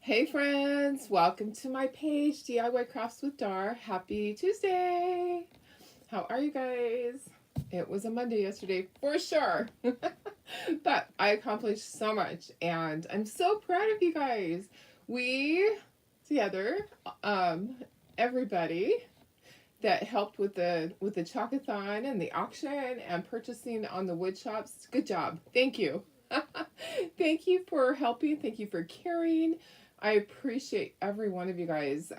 Hey friends, welcome to my page, DIY Crafts with Dar. Happy Tuesday! How are you guys? It was a Monday yesterday for sure, but I accomplished so much and I'm so proud of you guys. We together, um, everybody that helped with the chalkathon and the auction and purchasing on the wood shops. Good job. Thank you. Thank you for helping. Thank you for caring. I appreciate every one of you guys.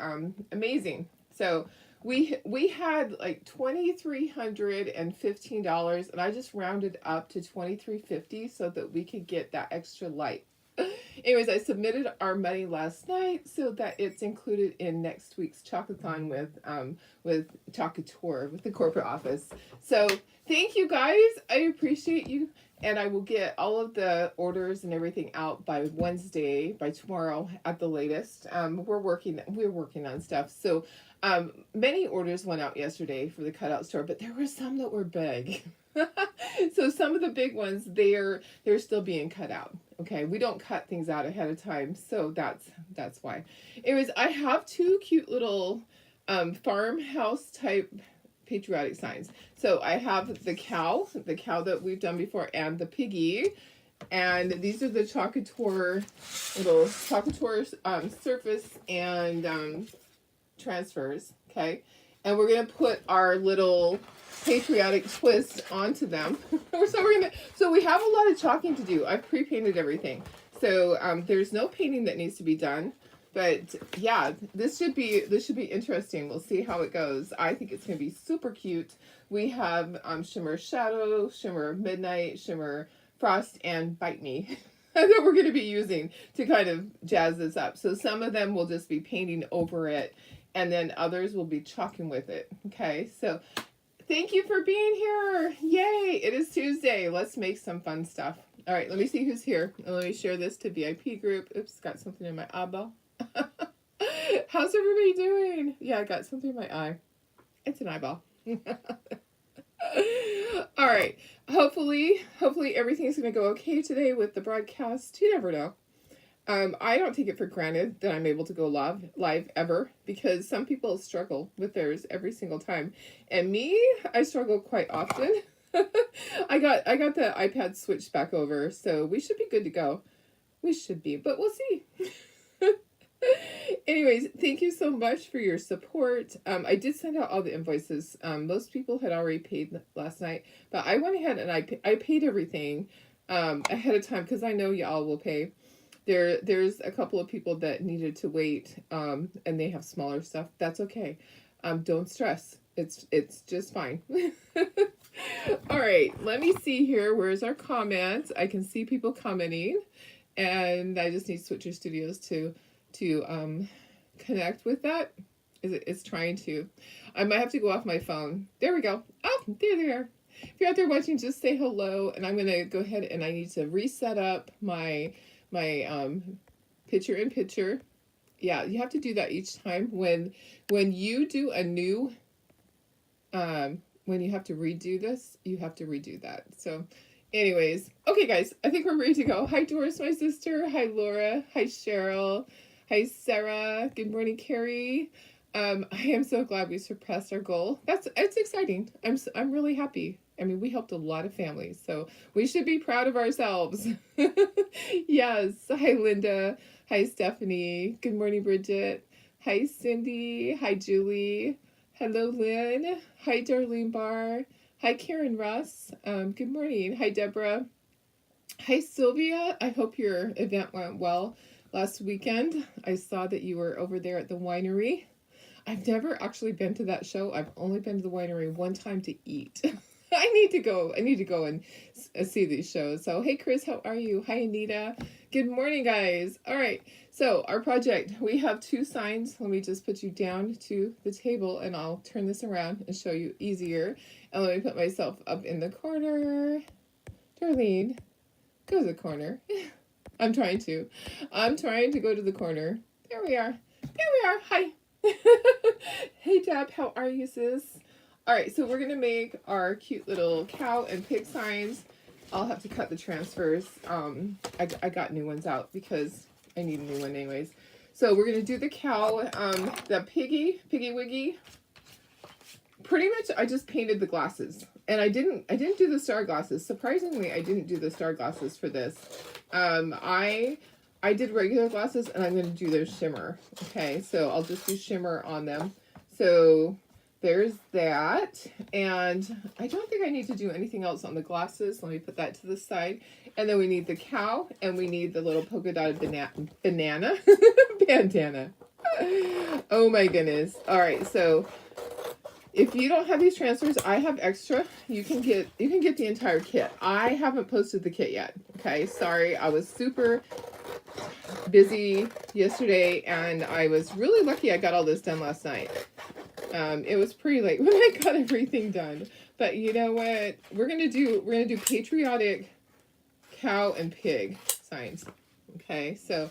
Amazing. So we had like $2,315, and I just rounded up to $2,350 so that we could get that extra light. Anyways, I submitted our money last night so that it's included in next week's Chocathon with Chocator with the corporate office. So thank you guys. I appreciate you, and I will get all of the orders and everything out by Wednesday, by tomorrow at the latest. We're working on stuff. So many orders went out yesterday for the cutout store, but there were some that were big. So some of the big ones, they're still being cut out. Okay, we don't cut things out ahead of time, so that's why. Anyways, I have two cute little farmhouse type patriotic signs. So I have the cow that we've done before, and the piggy. And these are the Chocator, little Chocator surface and transfers. Okay, and we're gonna put our little patriotic twist onto them. So we have a lot of chalking to do. I've pre-painted everything, so there's no painting that needs to be done. But yeah, this should be interesting. We'll see how it goes. I think it's gonna be super cute. We have Shimmer Shadow, Shimmer Midnight, Shimmer Frost, and Bite Me that we're gonna be using to kind of jazz this up. So some of them will just be painting over it, and then others will be chalking with it. Okay, so thank you for being here. Yay, it is Tuesday. Let's make some fun stuff. All right, let me see who's here. And let me share this to VIP group. Oops, got something in my eyeball. How's everybody doing? Yeah, I got something in my eye. It's an eyeball. All right. Hopefully everything's going to go okay today with the broadcast. You never know. I don't take it for granted that I'm able to go live ever, because some people struggle with theirs every single time, and me, I struggle quite often. I got the iPad switched back over, so we should be good to go. We should be, but we'll see. Anyways, thank you so much for your support. I did send out all the invoices. Most people had already paid last night, but I went ahead and I paid everything ahead of time because I know y'all will pay. There's a couple of people that needed to wait, and they have smaller stuff. That's okay. Don't stress. It's just fine. All right, let me see here. Where's our comments? I can see people commenting, and I just need Switcher Studios to connect with that. It's trying to. I might have to go off my phone. There we go. Oh, there they are. If you're out there watching, just say hello, and I'm gonna go ahead and I need to reset up my picture-in-picture. Yeah, you have to do that each time when you do a new when you have to redo this, you have to redo that. So anyways, okay guys, I think we're ready to go. Hi Doris, my sister. Hi Laura. Hi Cheryl. Hi Sarah. Good morning, Carrie. I am so glad we surpassed our goal. It's exciting. I'm really happy. I mean, we helped a lot of families, so we should be proud of ourselves. Yes. Hi, Linda. Hi, Stephanie. Good morning, Bridget. Hi, Cindy. Hi, Julie. Hello, Lynn. Hi, Darlene Barr. Hi, Karen Russ. Good morning. Hi, Deborah. Hi, Sylvia. I hope your event went well last weekend. I saw that you were over there at the winery. I've never actually been to that show. I've only been to the winery one time to eat. I need to go and see these shows. So, hey, Chris, how are you? Hi, Anita. Good morning, guys. All right. So, our project, we have two signs. Let me just put you down to the table, and I'll turn this around and show you easier. And let me put myself up in the corner. Darlene, go to the corner. I'm trying to go to the corner. There we are. Hi. Hey, Deb, how are you, sis? All right, so we're going to make our cute little cow and pig signs. I'll have to cut the transfers. I got new ones out because I need a new one anyways. So we're gonna do the cow, the piggy wiggy. Pretty much, I just painted the glasses, and I didn't do the star glasses. Surprisingly, I didn't do the star glasses for this. I did regular glasses, and I'm gonna do those shimmer. Okay, so I'll just do shimmer on them. So there's that, and I don't think I need to do anything else on the glasses. Let me put that to the side. And then we need the cow, and we need the little polka dotted banana bandana. Oh my goodness. All right, so if you don't have these transfers, I have extra. You can get the entire kit. I haven't posted the kit yet. Okay, sorry. I was super busy yesterday, and I was really lucky I got all this done last night. It was pretty late when I got everything done. But you know what? We're gonna do Patriotic Cow and Pig signs. Okay, so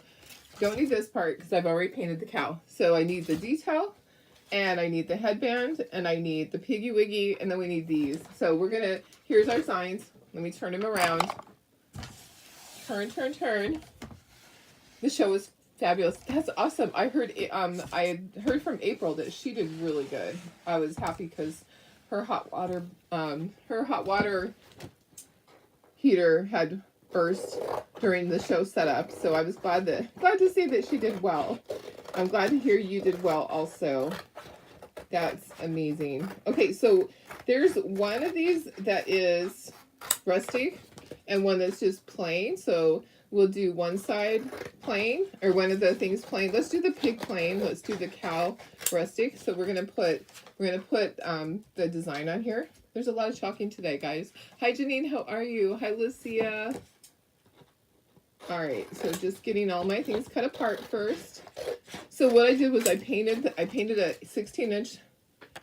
don't need this part because I've already painted the cow. So I need the detail, and I need the headband, and I need the piggy wiggy, and then we need these. So we're gonna, here's our signs. Let me turn them around. Turn, turn, turn. The show was fabulous. That's awesome. I heard from April that she did really good. I was happy because her hot water heater had burst during the show setup. So I was glad to see that she did well. I'm glad to hear you did well also. That's amazing. Okay, so there's one of these that is rustic and one that's just plain. So we'll do one side plain, or one of the things plain. Let's do the pig plain. Let's do the cow rustic. So we're gonna put the design on here. There's a lot of chalking today, guys. Hi Janine, how are you? Hi Lucia. All right, so just getting all my things cut apart first. So what I did was I painted a 16-inch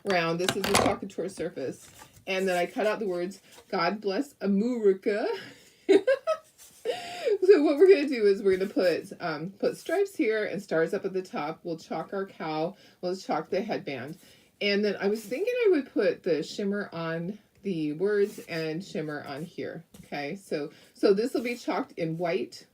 round. This is the chocolate surface, and then I cut out the words "God bless America." So what we're gonna do is we're gonna put stripes here and stars up at the top. We'll chalk our cow. We'll chalk the headband, and then I was thinking I would put the shimmer on the words and shimmer on here. Okay, so this will be chalked in white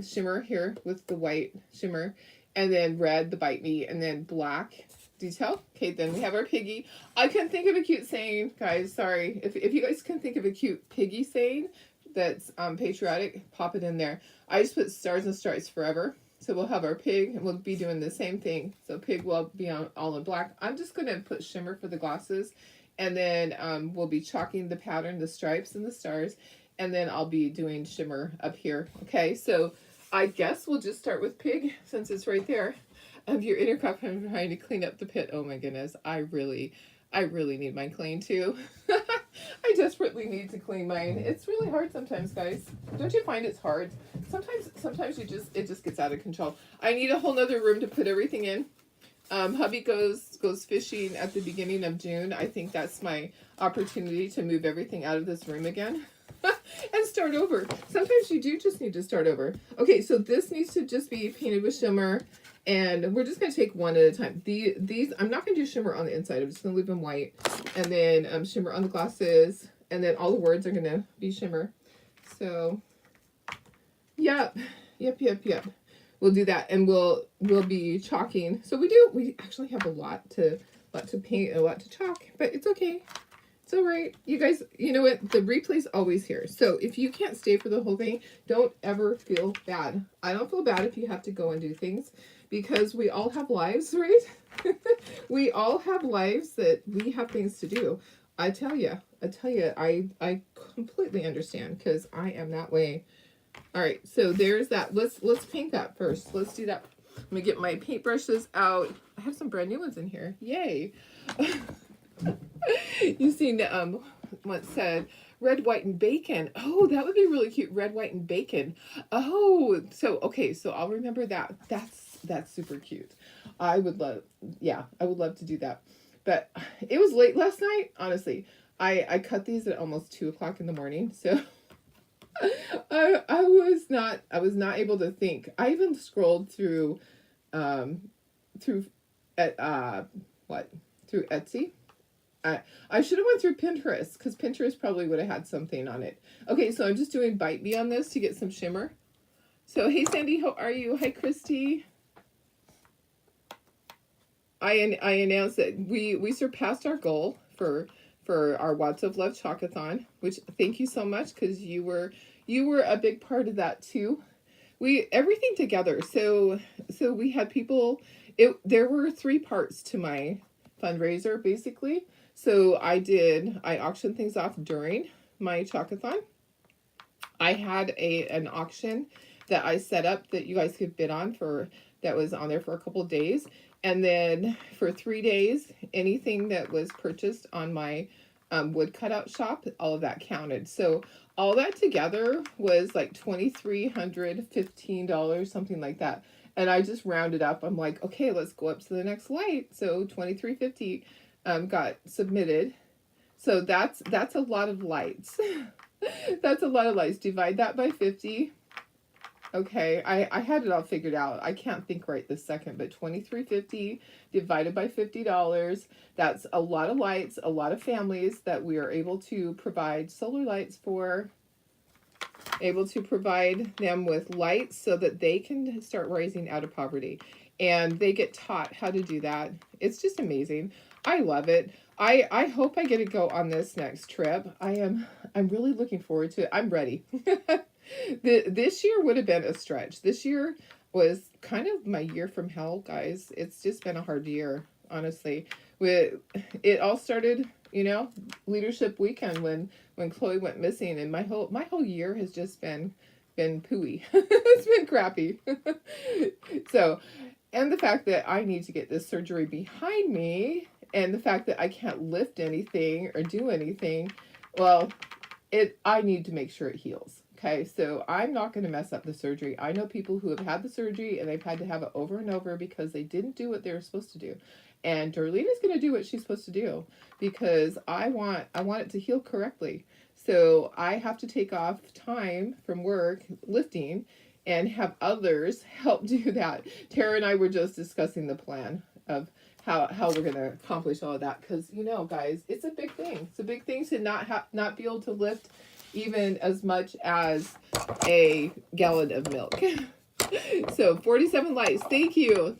shimmer here with the white shimmer, and then red, the bite me, and then black detail. Okay, then we have our piggy. I couldn't think of a cute saying, guys. Sorry. If you guys can think of a cute piggy saying that's patriotic, pop it in there. I just put stars and stripes forever. So we'll have our pig, and we'll be doing the same thing. So pig will be all in black. I'm just going to put shimmer for the glasses, and then we'll be chalking the pattern, the stripes and the stars, and then I'll be doing shimmer up here. Okay, so I guess we'll just start with pig since it's right there. Of your inner cup, I'm trying to clean up the pit. Oh my goodness, I really need mine clean too. I desperately need to clean mine. It's really hard sometimes, guys. Don't you find it's hard? Sometimes it just gets out of control. I need a whole nother room to put everything in. Hubby goes fishing at the beginning of June. I think that's my opportunity to move everything out of this room again and start over. Sometimes you do just need to start over. Okay, so this needs to just be painted with shimmer, and we're just going to take one at a time. These I'm not going to do shimmer on the inside. I'm just going to leave them white, and then shimmer on the glasses, and then all the words are going to be shimmer. So, yep. We'll do that, and we'll be chalking. So we actually have a lot to paint, a lot to chalk, but it's okay. It's all right. You guys, you know what? The replay's always here. So if you can't stay for the whole thing, don't ever feel bad. I don't feel bad if you have to go and do things, because we all have lives, right? We all have lives that we have things to do. I tell you, I completely understand, because I am that way. All right, so there's that. Let's paint that first. Let's do that. Let me get my paintbrushes out. I have some brand new ones in here. Yay. You seen what said red, white, and bacon. Oh, that would be really cute. Red, white, and bacon. Oh, so okay, so I'll remember that. That's super cute. I would love to do that. But it was late last night, honestly. I cut these at almost 2:00 in the morning, so I was not able to think. I even scrolled through Etsy. I should have went through Pinterest, because Pinterest probably would have had something on it. Okay, so I'm just doing Bite Me on this to get some shimmer. So, hey Sandy, how are you? Hi Christy. I announced that we surpassed our goal for our Watts of Love Chocathon, which thank you so much because you were a big part of that too. We everything together. So we had people. There were three parts to my fundraiser basically. So I auctioned things off during my Chocathon. I had an auction that I set up that you guys could bid on for that was on there for a couple of days. And then for 3 days, anything that was purchased on my wood cutout shop, all of that counted. So all that together was like $2,315, something like that. And I just rounded up. I'm like, okay, let's go up to the next light. So 2,350 got submitted. So that's a lot of lights. That's a lot of lights. Divide that by 50. Okay, I had it all figured out. I can't think right this second, but 2,350 divided by $50. That's a lot of lights, a lot of families that we are able to provide solar lights for, able to provide them with lights so that they can start rising out of poverty. And they get taught how to do that. It's just amazing. I love it. I hope I get to go on this next trip. I'm really looking forward to it. I'm ready. This year would have been a stretch. This year was kind of my year from hell, guys. It's just been a hard year, honestly. It all started, leadership weekend when Chloe went missing, and my whole year has just been pooey. It's been crappy. So, and the fact that I need to get this surgery behind me, and the fact that I can't lift anything or do anything, well, I need to make sure it heals. Okay, so I'm not going to mess up the surgery. I know people who have had the surgery and they've had to have it over and over because they didn't do what they were supposed to do. And Darlena's going to do what she's supposed to do because I want it to heal correctly. So I have to take off time from work lifting and have others help do that. Tara and I were just discussing the plan of how we're going to accomplish all of that because, guys, it's a big thing. It's a big thing to not be able to lift even as much as a gallon of milk. So 47 likes. Thank you.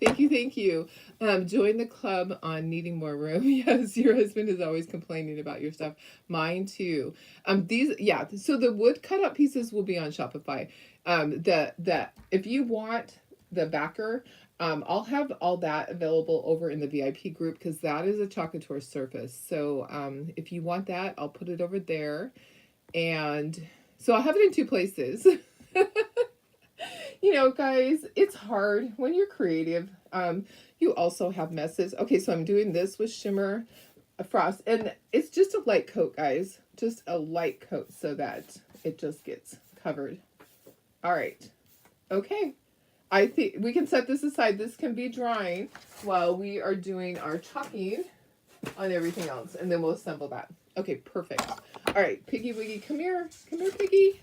Join the club on needing more room. Yes, your husband is always complaining about your stuff. Mine too. So the wood cutout pieces will be on Shopify. If you want the backer, I'll have all that available over in the VIP group because that is a Chocator surface. So if you want that, I'll put it over there. And so I'll have it in two places. Guys, it's hard when you're creative. You also have messes. Okay, so I'm doing this with shimmer frost, and it's just a light coat, guys. Just a light coat so that it just gets covered. All right. Okay. I think we can set this aside. This can be drying while we are doing our chalking on everything else, and then we'll assemble that. Okay, perfect. All right, Piggy Wiggy, come here. Come here, Piggy.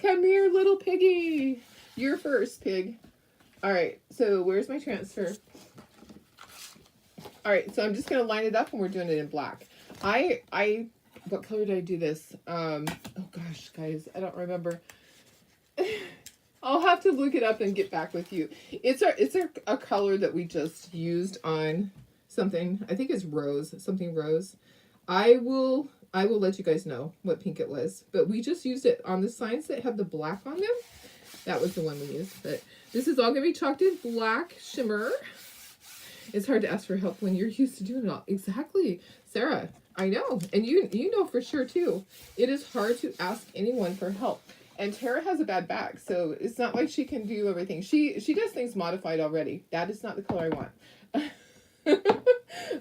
Come here, little piggy. You're first, pig. All right, so where's my transfer? All right, so I'm just going to line it up, and we're doing it in black. What color did I do this? Oh gosh, guys, I don't remember. I'll have to look it up and get back with you. It's a color that we just used on something. I think it's rose, something rose. I will let you guys know what pink it was, but we just used it on the signs that had the black on them. That was the one we used, but this is all going to be chalked in black shimmer. It's hard to ask for help when you're used to doing it all. Exactly, Sarah, I know, and you know for sure too. It is hard to ask anyone for help. And Tara has a bad back, so it's not like she can do everything. She does things modified already. That is not the color I want.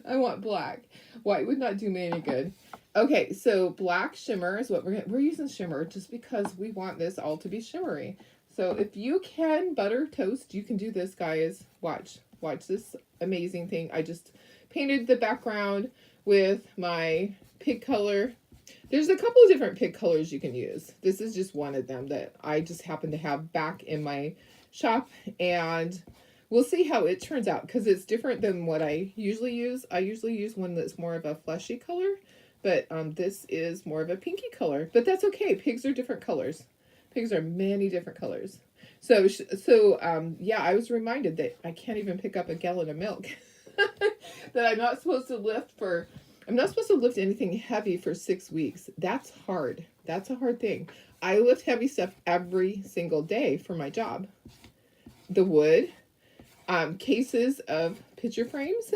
I want black. White would not do me any good. Okay, so black shimmer is what we're using shimmer just because we want this all to be shimmery. So if you can butter toast, you can do this, guys. Watch this amazing thing. I just painted the background with my pig color. There's a couple of different pig colors you can use. This is just one of them that I just happen to have back in my shop, and we'll see how it turns out because it's different than what I usually use. I usually use one that's more of a fleshy color, but this is more of a pinky color. But that's okay. Pigs are different colors. Pigs are many different colors. Yeah, I was reminded that I can't even pick up a gallon of milk. That I'm not supposed to lift anything heavy for 6 weeks. That's hard. That's a hard thing. I lift heavy stuff every single day for my job. The wood, cases of picture frames.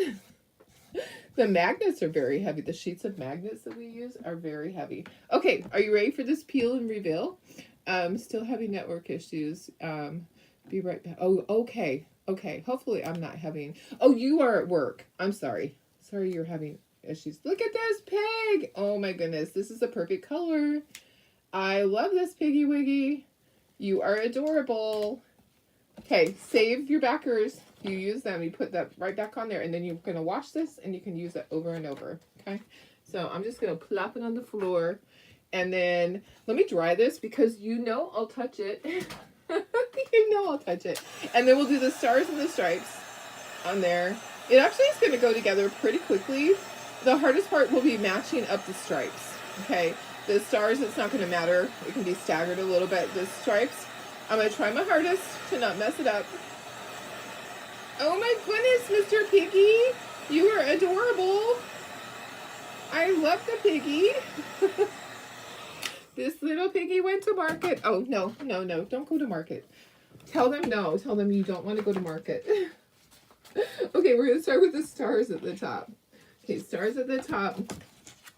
The magnets are very heavy. The sheets of magnets that we use are very heavy. Okay, are you ready for this peel and reveal? Still having network issues. Be right back. Oh, okay. Okay. Hopefully I'm not having... Oh, you are at work. I'm sorry. Sorry you're having issues. Look at this pig. Oh my goodness. This is a perfect color. I love this piggy wiggy. You are adorable. Okay, save your backers. You use them. You put that right back on there. And then you're going to wash this and you can use it over and over. Okay. So I'm just going to plop it on the floor. And then let me dry this because you know I'll touch it. You know I'll touch it. And then we'll do the stars and the stripes on there. It actually is going to go together pretty quickly. The hardest part will be matching up the stripes. Okay. The stars, it's not going to matter. It can be staggered a little bit. The stripes, I'm going to try my hardest to not mess it up. Oh my goodness, Mr. Piggy. You are adorable. I love the piggy. This little piggy went to market. Oh, no, no, no. Don't go to market. Tell them no. Tell them you don't want to go to market. Okay, we're going to start with the stars at the top. Okay, stars at the top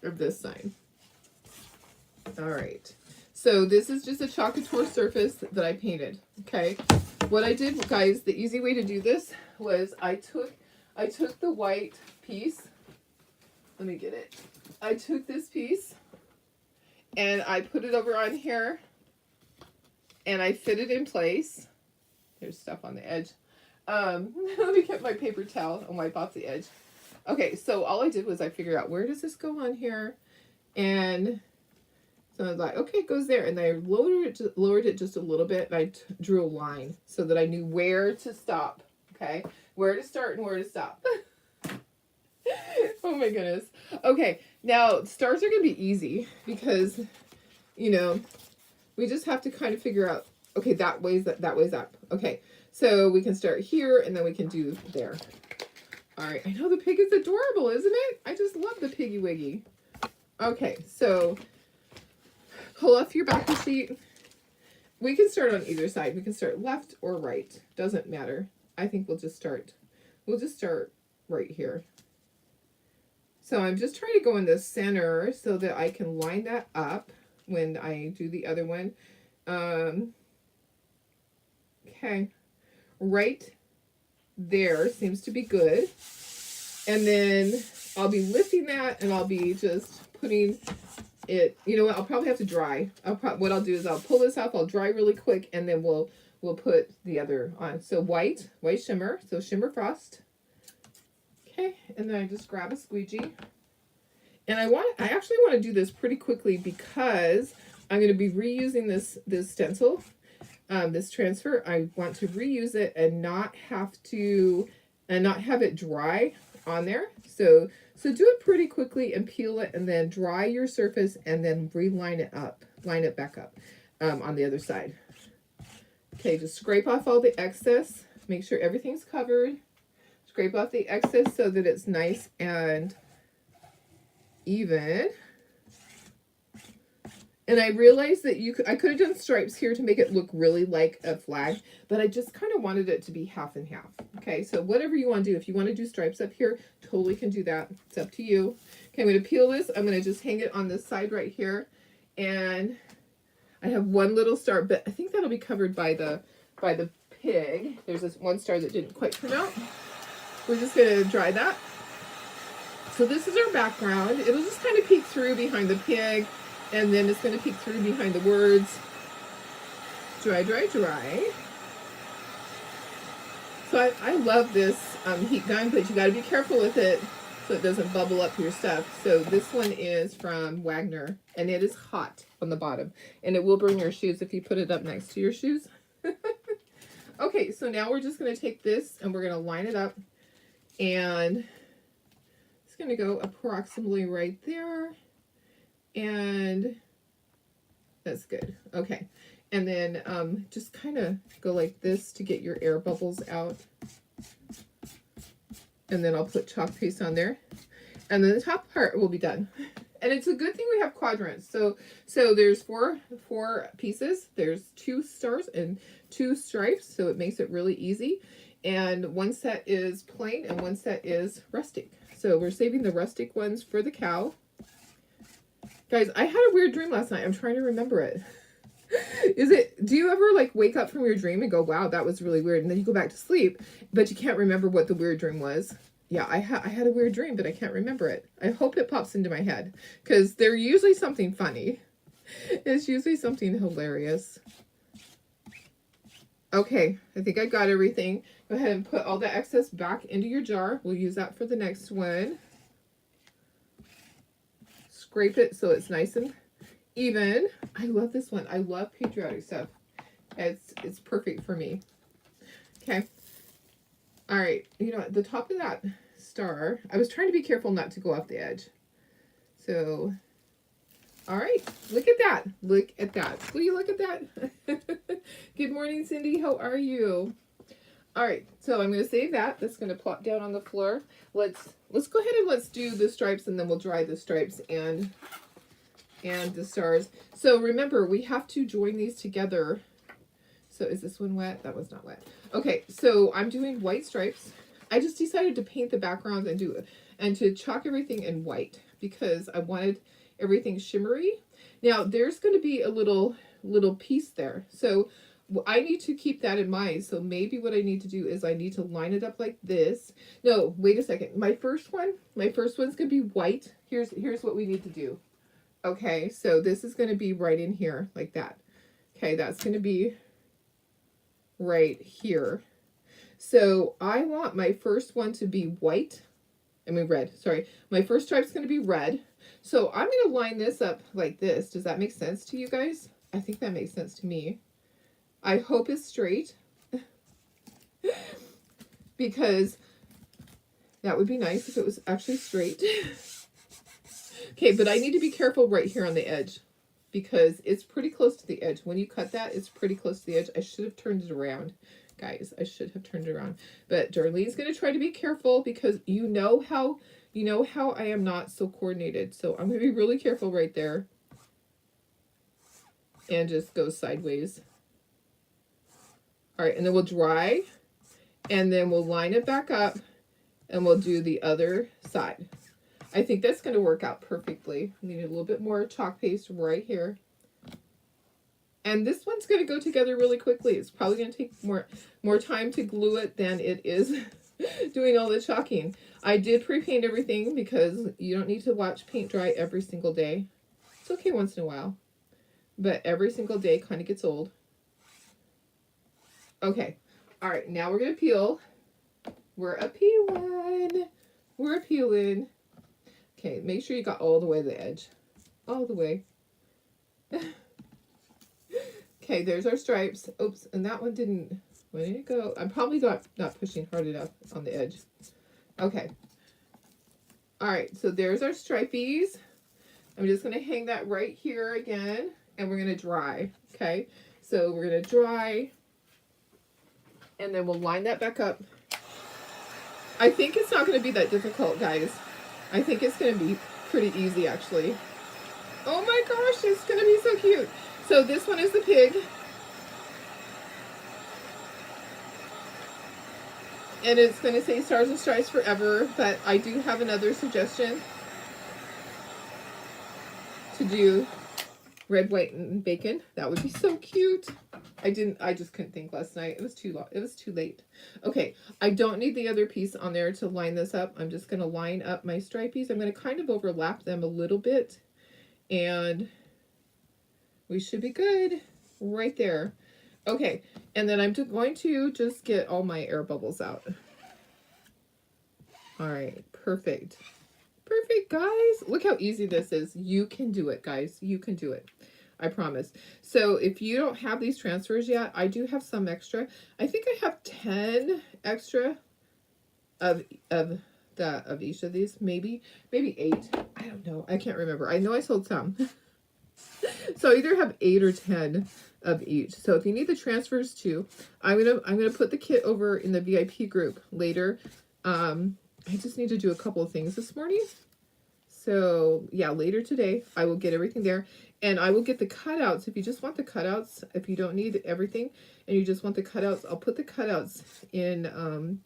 of this sign. All right. So this is just a chalk couture surface that I painted. Okay. What I did, guys, the easy way to do this was I took the white piece. Let me get it. I took this piece and I put it over on here and I fit it in place. There's stuff on the edge. Let me get my paper towel and wipe off the edge. Okay, so all I did was I figured out where does this go on here, and so I was like, okay, it goes there, and I lowered it just a little bit, and I drew a line so that I knew where to stop. Okay, where to start and where to stop. Oh my goodness. Okay, now stars are gonna be easy because, you know, we just have to kind of figure out. Okay, that way's up. Okay, so we can start here, and then we can do there. All right, I know the pig is adorable, isn't it? I just love the piggy wiggy. Okay, so pull off your backer sheet. We can start on either side. We can start left or right. Doesn't matter. I think we'll just start right here. So I'm just trying to go in the center so that I can line that up when I do the other one. Okay, right there seems to be good. And then I'll be lifting that and I'll be just putting it, you know what, I'll probably have to dry. What I'll do is I'll pull this off, I'll dry really quick, and then we'll put the other on. So white shimmer, so shimmer frost. Okay, and then I just grab a squeegee. And I actually want to do this pretty quickly because I'm going to be reusing this stencil. This transfer, I want to reuse it and not have it dry on there. So do it pretty quickly and peel it and then dry your surface and then line it back up on the other side. Okay, just scrape off all the excess. Make sure everything's covered. Scrape off the excess so that it's nice and even. And I realized that I could have done stripes here to make it look really like a flag, but I just kind of wanted it to be half and half. Okay, so whatever you want to do. If you want to do stripes up here, totally can do that. It's up to you. Okay, I'm going to peel this. I'm going to just hang it on this side right here. And I have one little star, but I think that'll be covered by the pig. There's this one star that didn't quite turn out. We're just going to dry that. So this is our background. It'll just kind of peek through behind the pig. And then it's going to peek through behind the words. Dry, dry, dry. So I love this heat gun, but you got to be careful with it so it doesn't bubble up your stuff. So this one is from Wagner, and it is hot on the bottom. And it will burn your shoes if you put it up next to your shoes. Okay, so now we're just going to take this and we're going to line it up. And it's going to go approximately right there. And that's good. Okay. And then just kind of go like this to get your air bubbles out. And then I'll put chalk paste on there. And then the top part will be done. And it's a good thing we have quadrants. So there's four pieces. There's 2 stars and 2 stripes. So it makes it really easy. And one set is plain and one set is rustic. So we're saving the rustic ones for the cow. Guys, I had a weird dream last night. I'm trying to remember it. Do you ever like wake up from your dream and go, wow, that was really weird, and then you go back to sleep, but you can't remember what the weird dream was? Yeah, I had a weird dream, but I can't remember it. I hope it pops into my head, because they're usually something funny. It's usually something hilarious. Okay, I think I got everything. Go ahead and put all the excess back into your jar. We'll use that for the next one. Scrape it so it's nice and even. I love this one. I love patriotic stuff. It's perfect for me. Okay. All right. You know, the top of that star, I was trying to be careful not to go off the edge. So, all right. Look at that. Look at that. Will you look at that? Good morning, Cindy. How are you? All right. So I'm going to save that. That's going to plop down on the floor. Let's go ahead and let's do the stripes, and then we'll dry the stripes and the stars. So remember, we have to join these together. So is this one wet? That one's not wet. Okay, so I'm doing white stripes. I just decided to paint the backgrounds and to chalk everything in white because I wanted everything shimmery. Now there's going to be a little piece there. So I need to keep that in mind. So maybe what I need to do is I need to line it up like this. No, wait a second. My first one's going to be white. Here's what we need to do. Okay, so this is going to be right in here, like that. Okay, that's going to be right here. So I want my first one to be white. Red. Sorry. My first stripe's going to be red. So I'm going to line this up like this. Does that make sense to you guys? I think that makes sense to me. I hope it's straight. Because that would be nice if it was actually straight. Okay, but I need to be careful right here on the edge because it's pretty close to the edge. When you cut that, it's pretty close to the edge. I should have turned it around. Guys, I should have turned it around. But Darlene's going to try to be careful because you know how I am not so coordinated. So I'm going to be really careful right there. And just go sideways. All right, and then we'll dry. And then we'll line it back up. And we'll do the other side. I think that's going to work out perfectly. I need a little bit more chalk paste right here. And this one's going to go together really quickly. It's probably going to take more time to glue it than it is doing all the chalking. I did pre-paint everything because you don't need to watch paint dry every single day. It's okay once in a while. But every single day kind of gets old. Okay. All right. Now we're going to peel. We're a-peeling. We're a-peeling. Okay, make sure you got all the way to the edge. All the way. Okay, there's our stripes. Oops, and that one didn't... Where did it go? I'm probably not pushing hard enough on the edge. Okay. Alright, so there's our stripies. I'm just going to hang that right here again. And we're going to dry. Okay, so we're going to dry. And then we'll line that back up. I think it's not going to be that difficult, guys. I think it's going to be pretty easy, actually. Oh my gosh, it's going to be so cute. So this one is the pig. And it's going to say Stars and Stripes forever, but I do have another suggestion to do red, white, and bacon. That would be so cute. I just couldn't think last night. It was too long. It was too late. Okay, I don't need the other piece on there to line this up. I'm just going to line up my stripies. I'm going to kind of overlap them a little bit. And we should be good right there. Okay, and then I'm going to just get all my air bubbles out. All right, perfect. Perfect, guys. Look how easy this is. You can do it, guys. You can do it. I promise. So if you don't have these transfers yet, I do have some extra. I think I have 10 extra of each of these. Maybe 8. I don't know. I can't remember. I know I sold some. So I either have 8 or 10 of each. So if you need the transfers too, I'm gonna put the kit over in the VIP group later. I just need to do a couple of things this morning. So yeah, later today I will get everything there, and I will get the cutouts. If you just want the cutouts, if you don't need everything and you just want the cutouts, I'll put the cutouts in on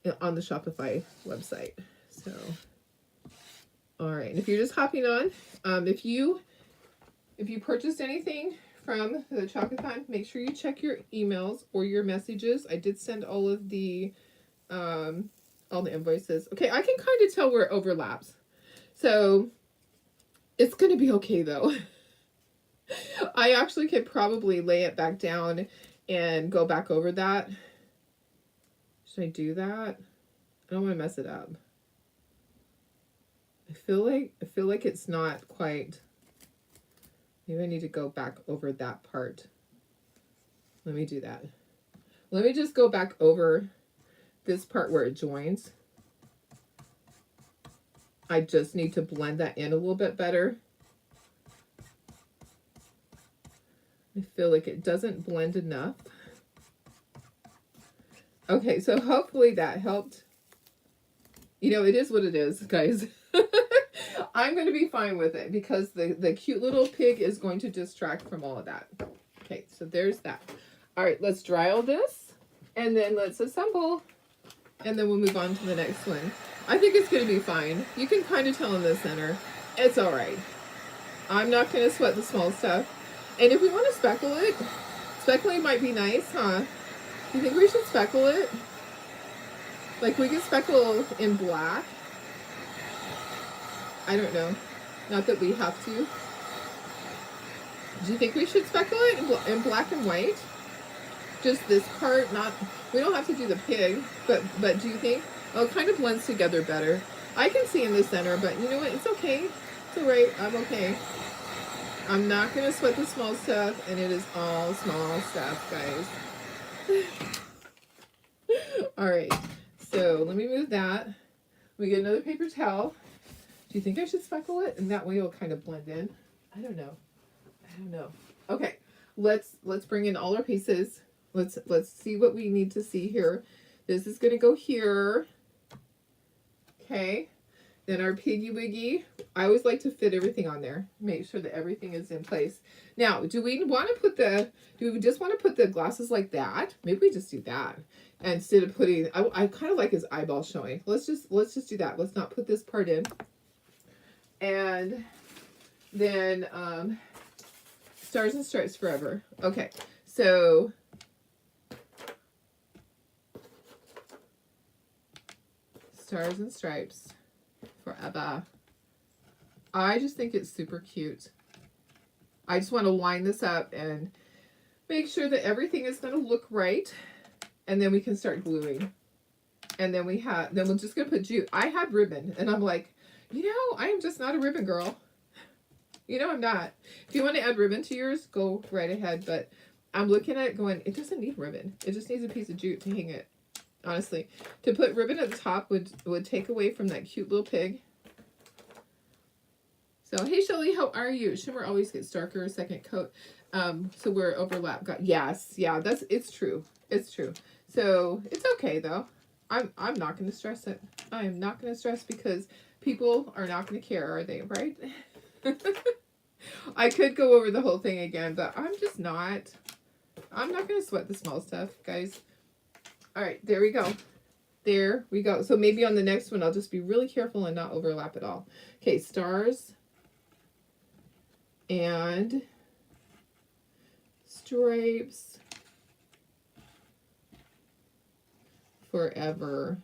the Shopify website. So all right, and if you're just hopping on, if you purchased anything from the Chocathon, make sure you check your emails or your messages. I did send all the invoices. Okay, I can kind of tell where it overlaps. So it's going to be okay though. I actually could probably lay it back down and go back over that. Should I do that? I don't want to mess it up. I feel like it's not quite. Maybe I need to go back over that part. Let me do that. Let me just go back over this part where it joins. I just need to blend that in a little bit better. I feel like it doesn't blend enough. Okay, so hopefully that helped. You know, it is what it is, guys. I'm going to be fine with it because the cute little pig is going to distract from all of that. Okay, so there's that. All right, let's dry all this and then let's assemble and then we'll move on to the next one. I think it's going to be fine. You can kind of tell in the center. It's all right. I'm not going to sweat the small stuff. And if we want to speckle it, speckling might be nice, huh? Do you think we should speckle it? Like we could speckle in black. I don't know. Not that we have to. Do you think we should speckle it in black and white? Just this part, not, we don't have to do the pig, but do you think? Oh, it kind of blends together better. I can see in the center, but you know what? It's okay. It's all right. I'm okay. I'm not going to sweat the small stuff, and it is all small stuff, guys. All right. So let me move that. Let me get another paper towel. Do you think I should speckle it? And that way it'll kind of blend in. I don't know. Okay. Let's bring in all our pieces. Let's see what we need to see here. This is going to go here. Okay. Then our piggy wiggy. I always like to fit everything on there. Make sure that everything is in place. Now, do we just want to put the glasses like that? Maybe we just do that. Instead of putting, I kind of like his eyeball showing. Let's just do that. Let's not put this part in. And then Stars and Stripes Forever. Okay, so Stars and Stripes Forever. I just think it's super cute. I just want to line this up and make sure that everything is going to look right. And then we can start gluing. And then we're just going to put jute. I had ribbon and I'm like, you know, I am just not a ribbon girl. You know, I'm not. If you want to add ribbon to yours, go right ahead. But I'm looking at it going, it doesn't need ribbon. It just needs a piece of jute to hang it. Honestly, to put ribbon at the top would take away from that cute little pig. So, hey, Shelly, how are you? Shimmer always gets darker, second coat. So we're overlap. Yes, yeah, it's true. It's true. So it's okay though. I'm not going to stress it. I am not going to stress because people are not going to care, are they? Right? I could go over the whole thing again, but I'm just not. I'm not going to sweat the small stuff, guys. All right, there we go. There we go. So maybe on the next one, I'll just be really careful and not overlap at all. Okay, Stars and Stripes Forever.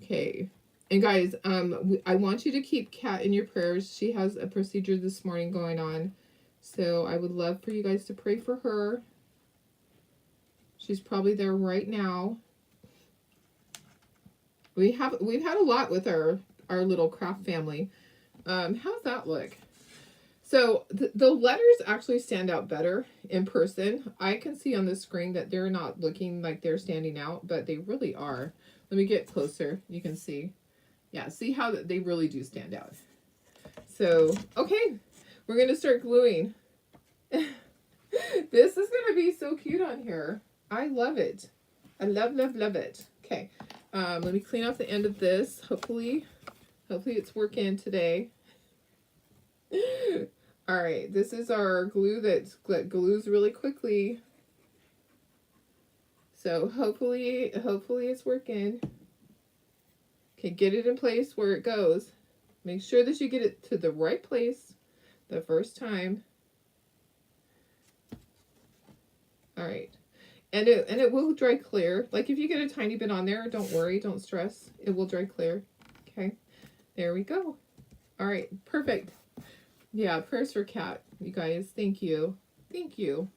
Okay. And guys, I want you to keep Kat in your prayers. She has a procedure this morning going on. So I would love for you guys to pray for her. She's probably there right now. We've had a lot with our little craft family. How's that look? So the letters actually stand out better in person. I can see on the screen that they're not looking like they're standing out, but they really are. Let me get closer. You can see. Yeah, see how they really do stand out. So, okay, we're going to start gluing. This is going to be so cute on here. I love it. I love, love, love it. Okay. Let me clean off the end of this. Hopefully it's working today. All right. This is our glue that glues really quickly. So hopefully it's working. Okay, get it in place where it goes. Make sure that you get it to the right place the first time. All right. And it will dry clear. Like if you get a tiny bit on there, don't worry, don't stress. It will dry clear. Okay. There we go. All right, perfect. Yeah, prayers for Kat, you guys. Thank you. Thank you.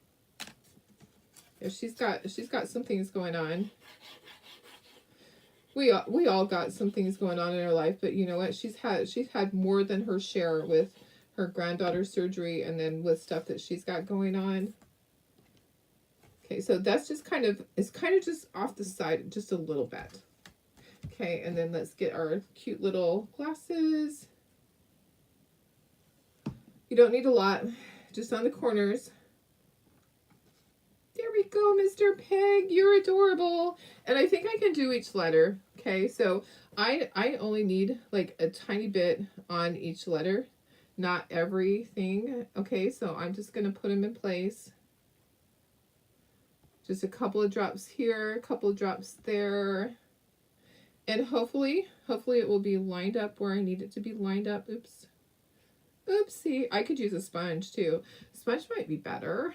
Yeah, she's got some things going on. We all got some things going on in our life, but you know what? She's had more than her share with her granddaughter's surgery and then with stuff that she's got going on. Okay, so that's just it's kind of just off the side just a little bit. Okay, and then let's get our cute little glasses. You don't need a lot, just on the corners. There we go, Mr. Pig. You're adorable. And I think I can do each letter. Okay, so I only need like a tiny bit on each letter, not everything. Okay, so I'm just going to put them in place. Just a couple of drops here, a couple of drops there. And hopefully it will be lined up where I need it to be lined up. Oops. Oopsie. I could use a sponge too. Sponge might be better.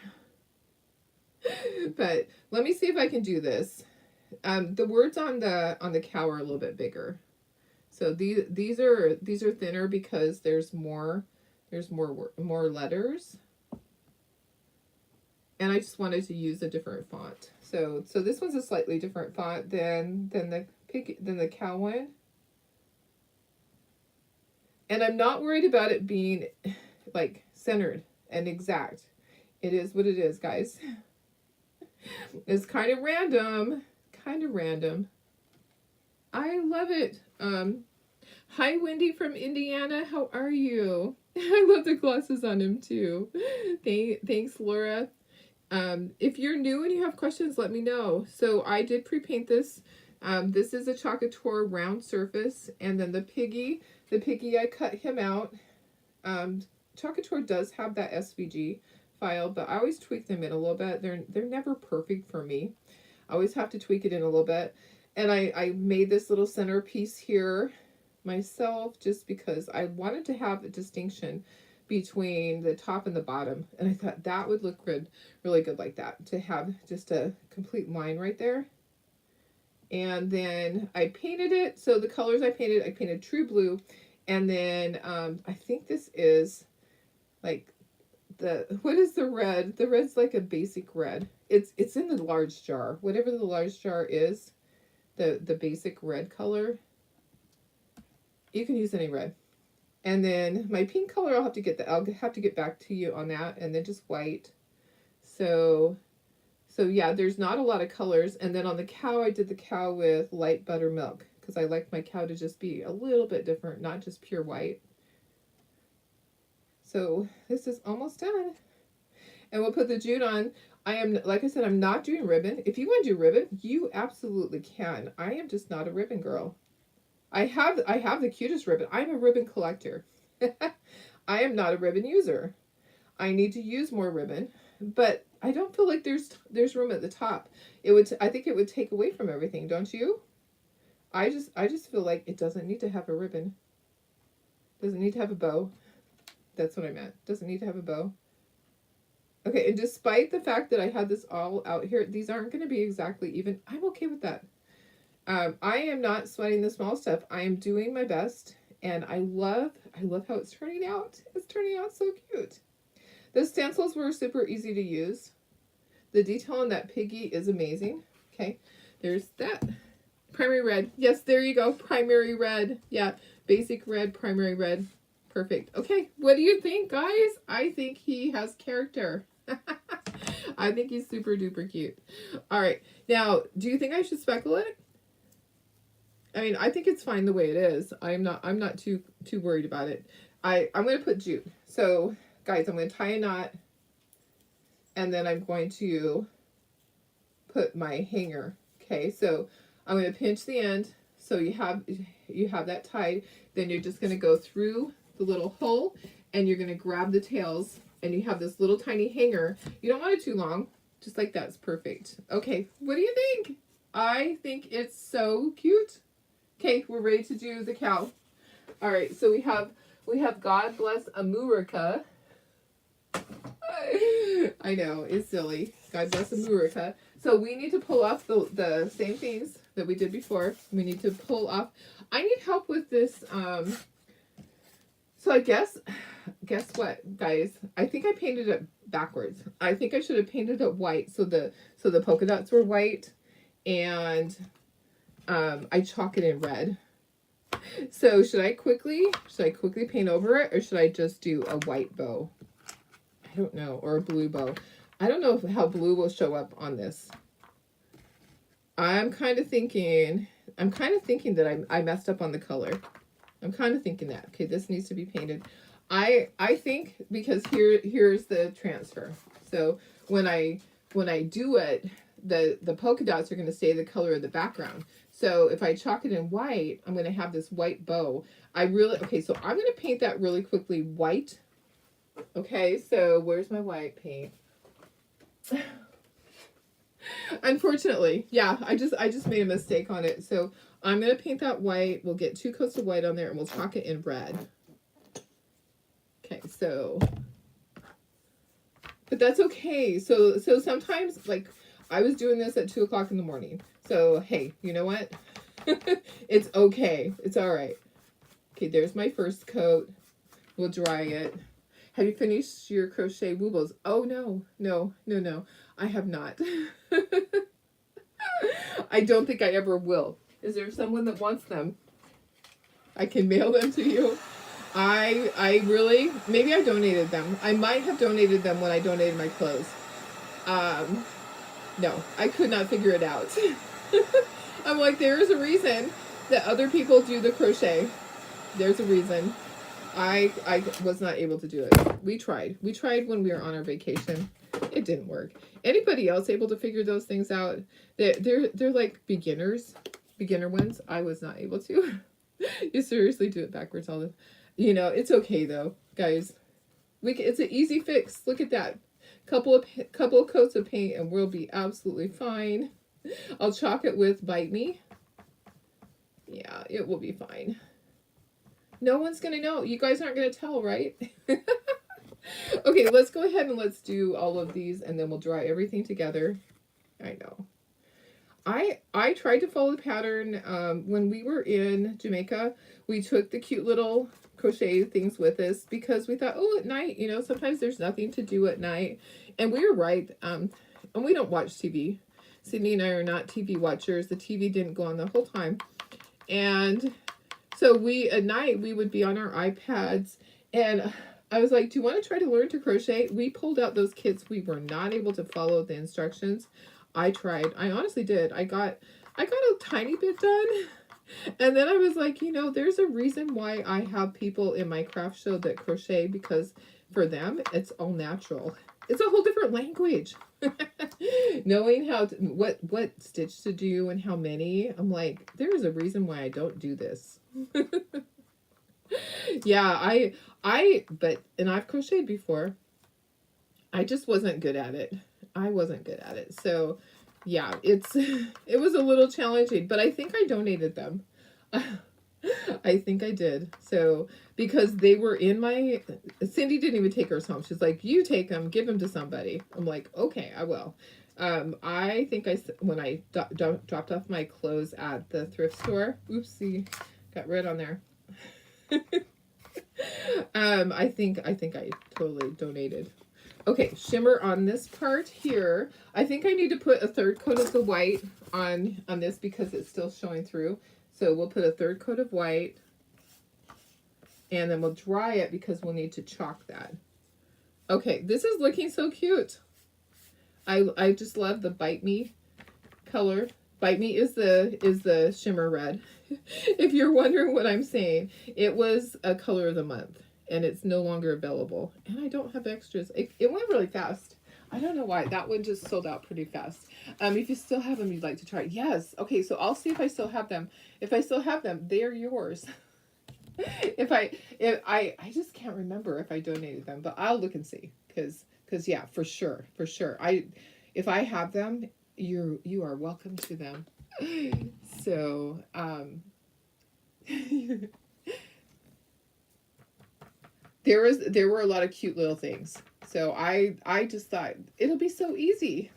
But let me see if I can do this. The words on the cow are a little bit bigger. So these are thinner because there's more letters. And I just wanted to use a different font. So this one's a slightly different font than the cow one. And I'm not worried about it being like centered and exact. It is what it is, guys. It's kind of random. I love it. Hi, Wendy from Indiana. How are you? I love the glasses on him too. Thanks, Laura. If you're new and you have questions, let me know. So I did pre-paint this. This is a Chocator round surface, and then the piggy I cut him out. Chocator does have that SVG file, but I always tweak them in a little bit. They're never perfect for me. I always have to tweak it in a little bit. And I made this little centerpiece here myself just because I wanted to have a distinction between the top and the bottom. And I thought that would look good, really good like that, to have just a complete line right there. And then I painted it. So the colors I painted true blue. And then I think this is like what is the red? The red's like a basic red. It's in the large jar. Whatever the large jar is, the basic red color. You can use any red. And then my pink color, I'll have to get back to you on that. And then just white. So yeah, there's not a lot of colors. And then on the cow, I did the cow with light buttermilk because I like my cow to just be a little bit different, not just pure white. So this is almost done. And we'll put the jute on. Like I said, I'm not doing ribbon. If you want to do ribbon, you absolutely can. I am just not a ribbon girl. I have the cutest ribbon. I'm a ribbon collector. I am not a ribbon user. I need to use more ribbon, but I don't feel like there's room at the top. I think it would take away from everything, don't you? I just feel like it doesn't need to have a ribbon. Doesn't need to have a bow. That's what I meant. Doesn't need to have a bow. Okay, and despite the fact that I had this all out here, these aren't going to be exactly even. I'm okay with that. I am not sweating the small stuff. I am doing my best, and I love how it's turning out. It's turning out so cute. The stencils were super easy to use. The detail on that piggy is amazing. Okay, there's that. Primary red. Yes, there you go. Primary red. Yeah, basic red, primary red. Perfect. Okay, what do you think, guys? I think he has character. I think he's super duper cute. All right, now, do you think I should speckle it? I mean, I think it's fine the way it is. I'm not too worried about it. I'm going to put jute. So, guys, I'm going to tie a knot. and then I'm going to put my hanger. Okay, so I'm going to pinch the end so you have that tied. Then you're just going to go through the little hole and you're going to grab the tails and you have this little tiny hanger. You don't want it too long. Just like that's perfect. Okay, what do you think? I think it's so cute. Okay, we're ready to do the cow. All right, so we have God Bless America. I know, it's silly. God Bless America. So we need to pull off the same things that we did before. We need to pull off. I need help with this. So I guess what, guys? I think I painted it backwards. I think I should have painted it white so the polka dots were white, and I chalk it in red. So should I quickly paint over it, or should I just do a white bow? I don't know, or a blue bow. I don't know how blue will show up on this. I'm kind of thinking that I messed up on the color. I'm kind of thinking that. Okay, this needs to be painted. I think because here's the transfer. So when I do it, the polka dots are going to stay the color of the background. So if I chalk it in white, I'm going to have this white bow. Okay, so I'm going to paint that really quickly white. Okay, so where's my white paint? Unfortunately, yeah, I just made a mistake on it. So I'm going to paint that white. We'll get 2 coats of white on there and we'll chalk it in red. Okay, so, but that's okay. So sometimes, like, I was doing this at 2 o'clock in the morning. So, hey, you know what? It's okay. It's all right. Okay, there's my first coat. We'll dry it. Have you finished your crochet woobles? Oh, no. I have not. I don't think I ever will. Is there someone that wants them? I can mail them to you. I really, maybe I donated them. I might have donated them when I donated my clothes. No, I could not figure it out. I'm like, there is a reason that other people do the crochet. There's a reason. I was not able to do it. We tried when we were on our vacation. It didn't work. Anybody else able to figure those things out? They're like beginner ones. I was not able to. You seriously do it backwards all the, it's okay though, guys. It's an easy fix. Look at that. Couple of coats of paint and we'll be absolutely fine. I'll chalk it with Bite Me. Yeah, it will be fine. No one's gonna know. You guys aren't gonna tell, right? Okay, let's go ahead and let's do all of these and then we'll dry everything together. I know. I tried to follow the pattern. When we were in Jamaica, we took the cute little crochet things with us because we thought, oh, at night, sometimes there's nothing to do at night. And we were right. And we don't watch TV. Sydney and I are not TV watchers. The TV didn't go on the whole time. And so at night, we would be on our iPads. And I was like, do you want to try to learn to crochet? We pulled out those kits. We were not able to follow the instructions. I tried. I honestly did. I got a tiny bit done. And then I was like, there's a reason why I have people in my craft show that crochet, because for them, it's all natural. It's a whole different language. Knowing what stitch to do and how many, I'm like, there is a reason why I don't do this. Yeah, and I've crocheted before. I just wasn't good at it. So yeah, it was a little challenging, but I think I donated them. I think I did. So, because they were in Cindy didn't even take hers home. She's like, you take them, give them to somebody. I'm like, okay, I will. I think when I dropped off my clothes at the thrift store, oopsie, got red on there. I think I totally donated. Okay, shimmer on this part here. I think I need to put a 3rd coat of the white on this because it's still showing through. So we'll put a 3rd coat of white and then we'll dry it because we'll need to chalk that. Okay, this is looking so cute. I just love the Bite Me color. Bite Me is the shimmer red. If you're wondering what I'm saying, it was a color of the month and it's no longer available. And I don't have extras. It went really fast. I don't know why. That one just sold out pretty fast. If you still have them, you'd like to try. Yes. Okay, so I'll see if I still have them. If I still have them, they're yours. if I just can't remember if I donated them, but I'll look and see. Cause yeah, for sure. If I have them, you are welcome to them. So, there were a lot of cute little things. So I just thought it'll be so easy.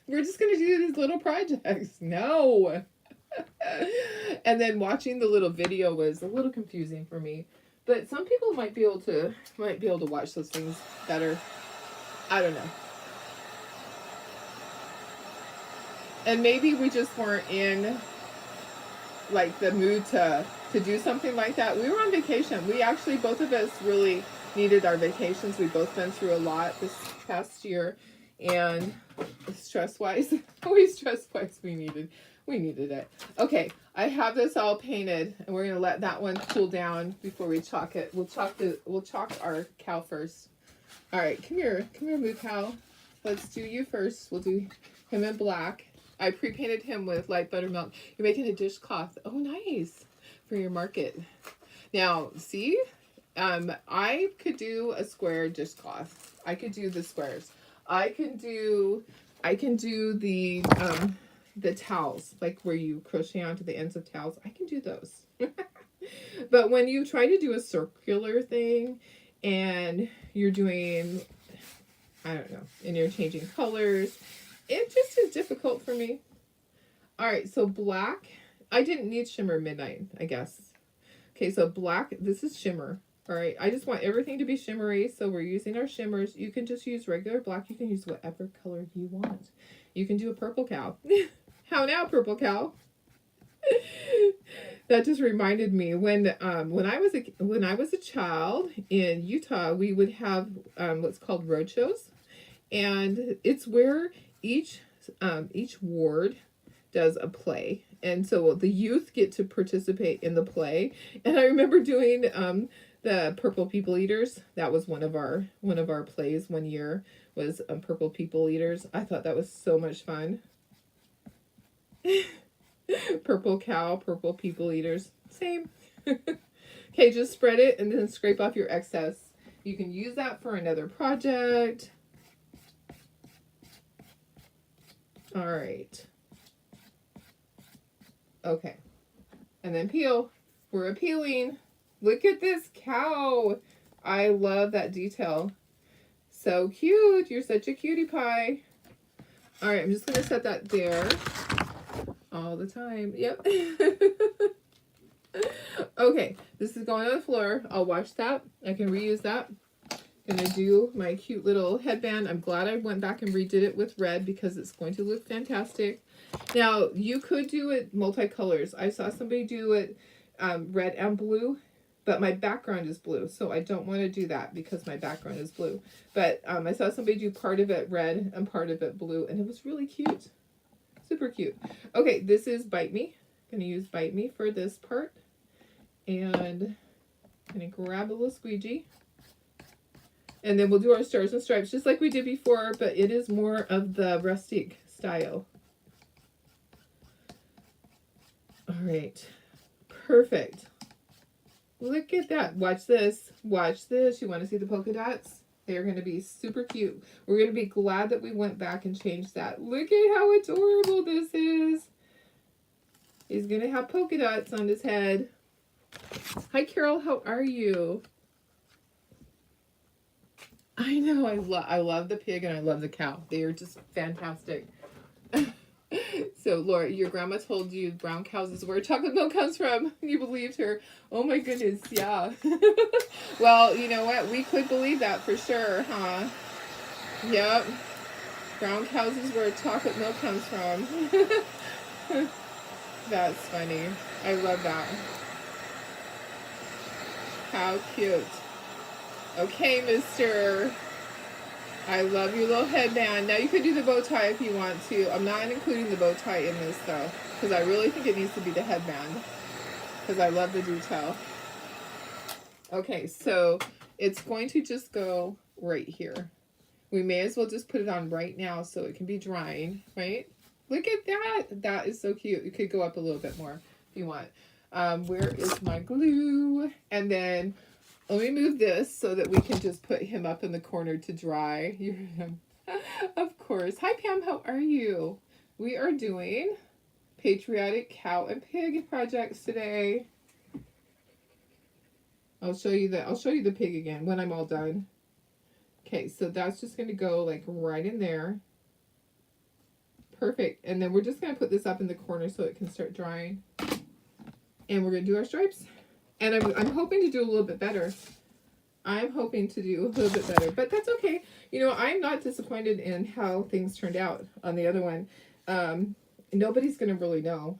We're just gonna do these little projects. No. And then watching the little video was a little confusing for me. But some people might be able to watch those things better. I don't know. And maybe we just weren't in like the mood to do something like that. We were on vacation. We actually, both of us really needed our vacations. We've both been through a lot this past year, and stress-wise, we needed it. Okay, I have this all painted, and we're gonna let that one cool down before we chalk it. We'll chalk our cow first. All right, come here, Moo Cow. Let's do you first. We'll do him in black. I pre-painted him with light buttermilk. You're making a dishcloth. Oh, nice. For your market. Now, see? I could do a square dishcloth. I could do the squares. I can do the towels, like where you crochet onto the ends of towels. I can do those. But when you try to do a circular thing and you're doing, I don't know, and you're changing colors, it just is difficult for me. All right, so black. I didn't need shimmer midnight, I guess. Okay, so black, this is shimmer. All right, I just want everything to be shimmery, so we're using our shimmers. You can just use regular black. You can use whatever color you want. You can do a purple cow. How now, purple cow? That just reminded me when I was a child in Utah, we would have what's called road shows, and it's where each ward does a play, and so the youth get to participate in the play. And I remember doing the Purple People Eaters. That was one of our plays one year, was Purple People Eaters. I thought that was so much fun. Purple cow, purple people eaters, same. Okay, just spread it and then scrape off your excess. You can use that for another project. All right. Okay. And then peel. We're appealing. Look at this cow. I love that detail. So cute. You're such a cutie pie. All right, I'm just going to set that there all the time. Yep. Okay, this is going on the floor. I'll wash that. I can reuse that. Gonna do my cute little headband. I'm glad I went back and redid it with red because it's going to look fantastic. Now, you could do it multicolors. I saw somebody do it red and blue, but my background is blue, so I don't want to do that because my background is blue. But I saw somebody do part of it red and part of it blue, and it was really cute. Super cute. Okay, this is Bite Me. I'm going to use Bite Me for this part. And I'm going to grab a little squeegee. And then we'll do our stars and stripes just like we did before, but it is more of the rustic style. All right. Perfect. Look at that. Watch this. Watch this. You want to see the polka dots? They're going to be super cute. We're going to be glad that we went back and changed that. Look at how adorable this is. He's going to have polka dots on his head. Hi, Carol. How are you? I know. I love the pig and I love the cow. They are just fantastic. So, Laura, your grandma told you brown cows is where chocolate milk comes from. You believed her. Oh, my goodness. Yeah. Well, you know what? We could believe that for sure, huh? Yep. Brown cows is where chocolate milk comes from. That's funny. I love that. How cute. Okay, mister. I love your little headband. Now you could do the bow tie if you want to. I'm not including the bow tie in this though, because I really think it needs to be the headband, because I love the detail. Okay, so it's going to just go right here. We may as well just put it on right now so it can be drying, right? Look at that. That is so cute. You could go up a little bit more if you want. Where is my glue? And then let me move this so that we can just put him up in the corner to dry. Of course. Hi, Pam. How are you? We are doing Patriotic Cow and Pig projects today. I'll show you the pig again when I'm all done. Okay, so that's just going to go like right in there. Perfect. And then we're just going to put this up in the corner so it can start drying. And we're going to do our stripes. And I'm hoping to do a little bit better. I'm hoping to do a little bit better. But that's okay. You know, I'm not disappointed in how things turned out on the other one. Nobody's going to really know.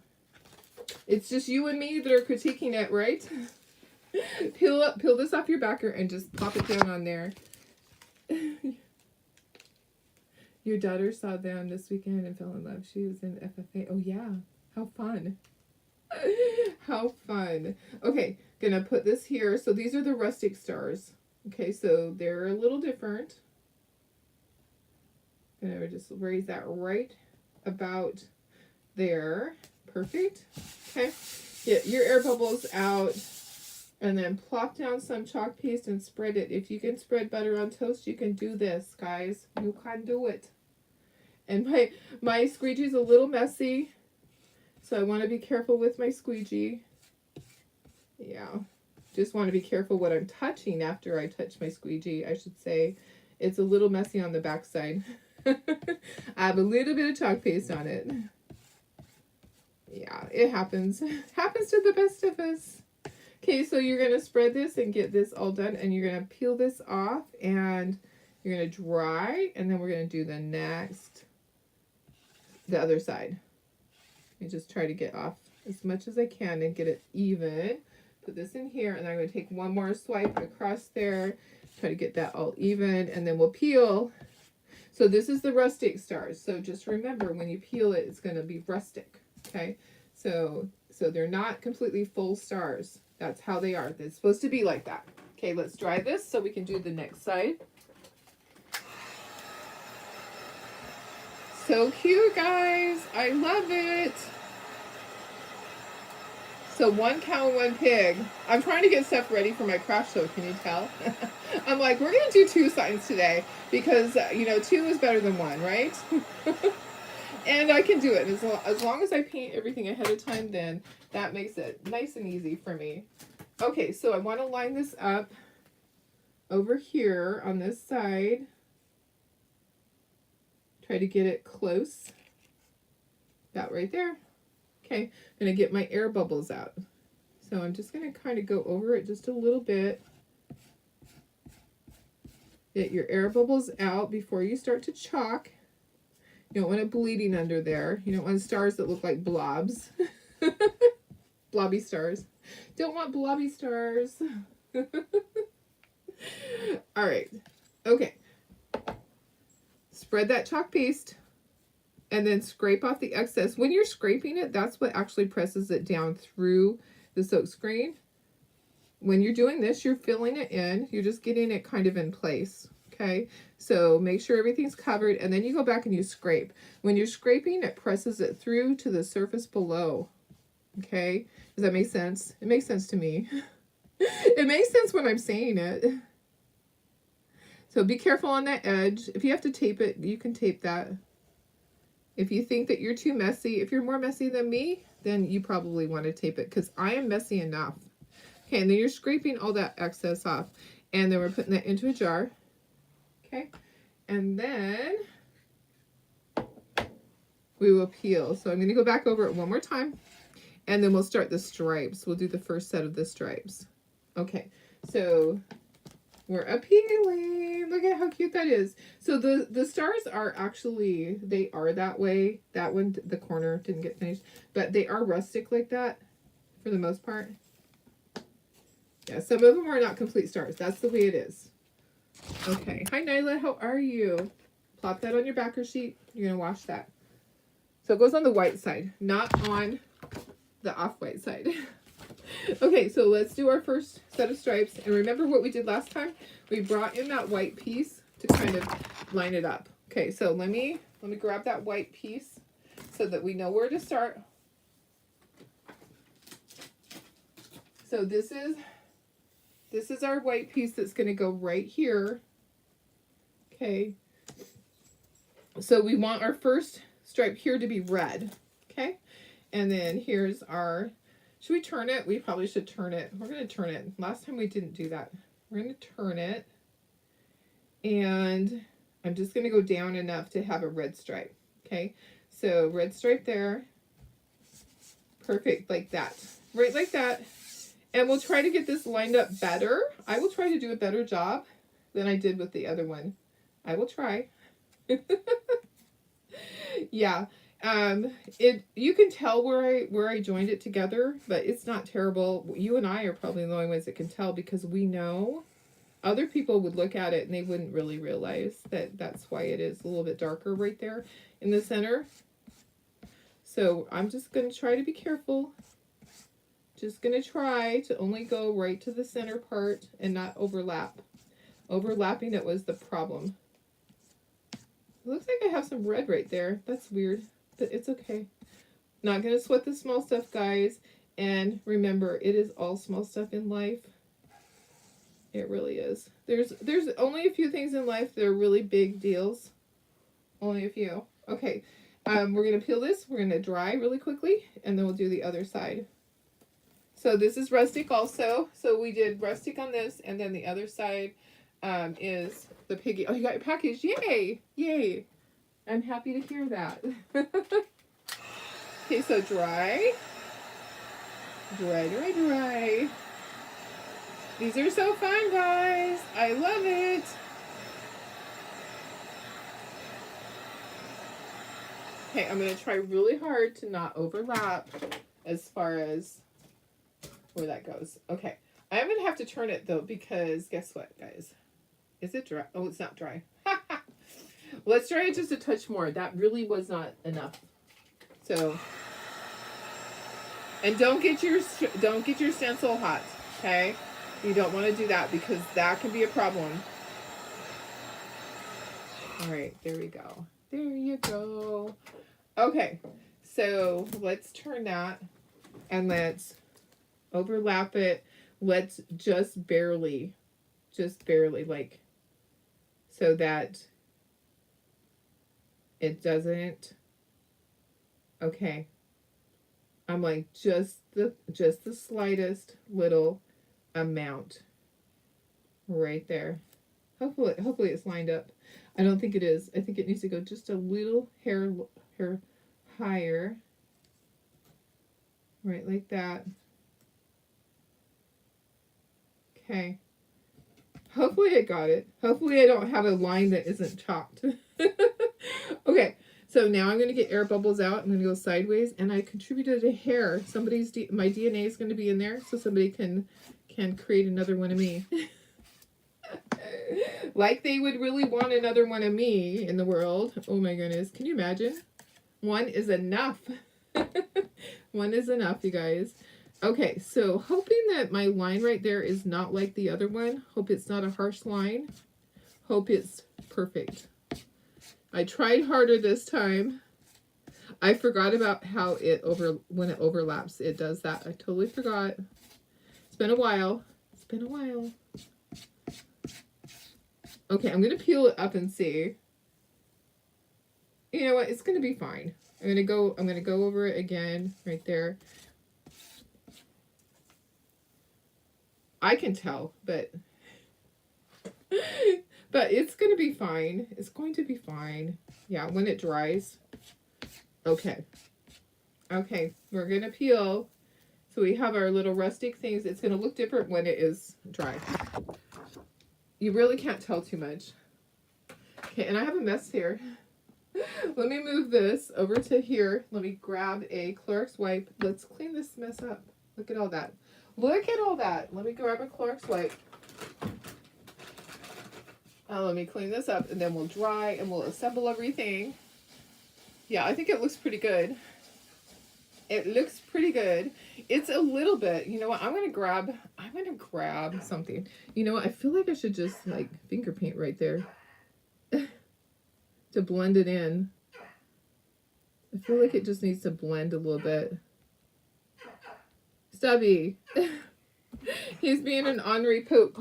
It's just you and me that are critiquing it, right? Peel this off your backer and just plop it down on there. Your daughter saw them this weekend and fell in love. She was in FFA. Oh, yeah. How fun. How fun. Okay, gonna put this here. So these are the rustic stars. Okay, so they're a little different. Gonna just raise that right about there. Perfect. Okay, get your air bubbles out. And then plop down some chalk paste and spread it. If you can spread butter on toast, you can do this, guys. You can do it. And my squeegee's a little messy, so I want to be careful with my squeegee. Yeah, just want to be careful what I'm touching after I touch my squeegee, I should say. It's a little messy on the backside. I have a little bit of chalk paste on it. Yeah, it happens. Happens to the best of us. Okay, so you're going to spread this and get this all done, and you're going to peel this off, and you're going to dry, and then we're going to do the other side. And just try to get off as much as I can and get it even. Put this in here, and I'm going to take one more swipe across there, try to get that all even, and then we'll peel. So this is the rustic stars, so just remember when you peel it, it's going to be rustic, okay? So they're not completely full stars. That's how they are. They're supposed to be like that. Okay, let's dry this so we can do the next side. So cute, guys. I love it. So 1 cow and 1 pig. I'm trying to get stuff ready for my craft show. Can you tell? I'm like, we're going to do 2 signs today because, you know, 2 is better than 1, right? And I can do it. As long as I paint everything ahead of time, then that makes it nice and easy for me. Okay, so I want to line this up over here on this side. Try to get it close. About right there. Okay, I'm going to get my air bubbles out. So I'm just going to kind of go over it just a little bit. Get your air bubbles out before you start to chalk. You don't want it bleeding under there. You don't want stars that look like blobs. Blobby stars. Don't want blobby stars. All right. Okay. Spread that chalk paste and then scrape off the excess. When you're scraping it, that's what actually presses it down through the silk screen. When you're doing this, you're filling it in. You're just getting it kind of in place. Okay, so make sure everything's covered, and then you go back and you scrape. When you're scraping, it presses it through to the surface below. Okay, does that make sense? It makes sense to me. It makes sense when I'm saying it. So be careful on that edge. If you have to tape it, you can tape that. If you think that you're too messy, if you're more messy than me, then you probably want to tape it, because I am messy enough. Okay, and then you're scraping all that excess off, and then we're putting that into a jar. Okay, and then we will peel. So I'm going to go back over it one more time, and then we'll start the stripes. We'll do the first set of the stripes. Okay, so we're peeling. Look at how cute that is. So the stars are actually, they are that way. That one, the corner didn't get finished, but they are rustic like that for the most part. Yeah, some of them are not complete stars. That's the way it is. Okay. Hi, Nyla. How are you? Plop that on your backer sheet. You're going to wash that. So it goes on the white side, not on the off-white side. Okay, so let's do our first set of stripes. And remember what we did last time? We brought in that white piece to kind of line it up. Okay, so let me grab that white piece so that we know where to start. So this is our white piece that's going to go right here. Okay. So we want our first stripe here to be red. Okay. And then here's our, should we turn it? We probably should turn it. We're going to turn it. Last time we didn't do that. We're going to turn it. And I'm just going to go down enough to have a red stripe. Okay. So red stripe there. Perfect. Like that. Right like that. And we'll try to get this lined up better. I will try to do a better job than I did with the other one. I will try. Yeah. You can tell where I joined it together, but it's not terrible. You and I are probably the only ones that can tell, because we know other people would look at it and they wouldn't really realize that that's why it is a little bit darker right there in the center. So I'm just going to try to be careful. Just going to try to only go right to the center part and not overlap. Overlapping it was the problem. It looks like I have some red right there. That's weird, but it's okay. Not going to sweat the small stuff, guys. And remember, it is all small stuff in life. It really is. There's only a few things in life that are really big deals. Only a few. Okay, we're going to peel this. We're going to dry really quickly, and then we'll do the other side. So this is rustic also. So we did rustic on this, and then the other side is the piggy. Oh, you got your package. Yay! Yay! I'm happy to hear that. Okay, so dry. Dry, dry, dry. These are so fun, guys. I love it. Okay, I'm going to try really hard to not overlap as far as where that goes. Okay, I'm going to have to turn it, though, because guess what, guys? Is it dry? Oh, it's not dry. Let's try it just a touch more. That really was not enough. So, and don't get your stencil hot, okay? You don't want to do that because that can be a problem. All right, there we go. There you go. Okay, so let's turn that and let's overlap it. Let's just barely, like, so that it doesn't. Okay, I'm like just the slightest little amount right there. Hopefully it's lined up. I don't think it is. I think it needs to go just a little hair higher. Right like that. Okay. Hopefully I got it. Hopefully I don't have a line that isn't chopped. Okay. So now I'm going to get air bubbles out. I'm going to go sideways, and I contributed a hair. My DNA is going to be in there, so somebody can create another one of me. Like they would really want another one of me in the world. Oh my goodness. Can you imagine? One is enough. One is enough, you guys. Okay, so hoping that my line right there is not like the other one. Hope it's not a harsh line. Hope it's perfect. I tried harder this time. I forgot about how when it overlaps, it does that. I totally forgot. It's been a while. It's been a while. Okay, I'm going to peel it up and see. You know what? It's going to be fine. I'm going to go over it again right there. I can tell, but it's going to be fine. It's going to be fine. Yeah, when it dries. Okay. Okay, we're going to peel. So we have our little rustic things. It's going to look different when it is dry. You really can't tell too much. Okay, and I have a mess here. Let me move this over to here. Let me grab a Clorox wipe. Let's clean this mess up. Look at all that. Look at all that. Let me grab a Clorox wipe. Let me clean this up, and then we'll dry, and we'll assemble everything. Yeah, I think it looks pretty good. It looks pretty good. It's a little bit, you know what, I'm gonna grab something. You know what, I feel like I should just like finger paint right there. to blend it in. I feel like it just needs to blend a little bit. Stubby. He's being an ornery poop.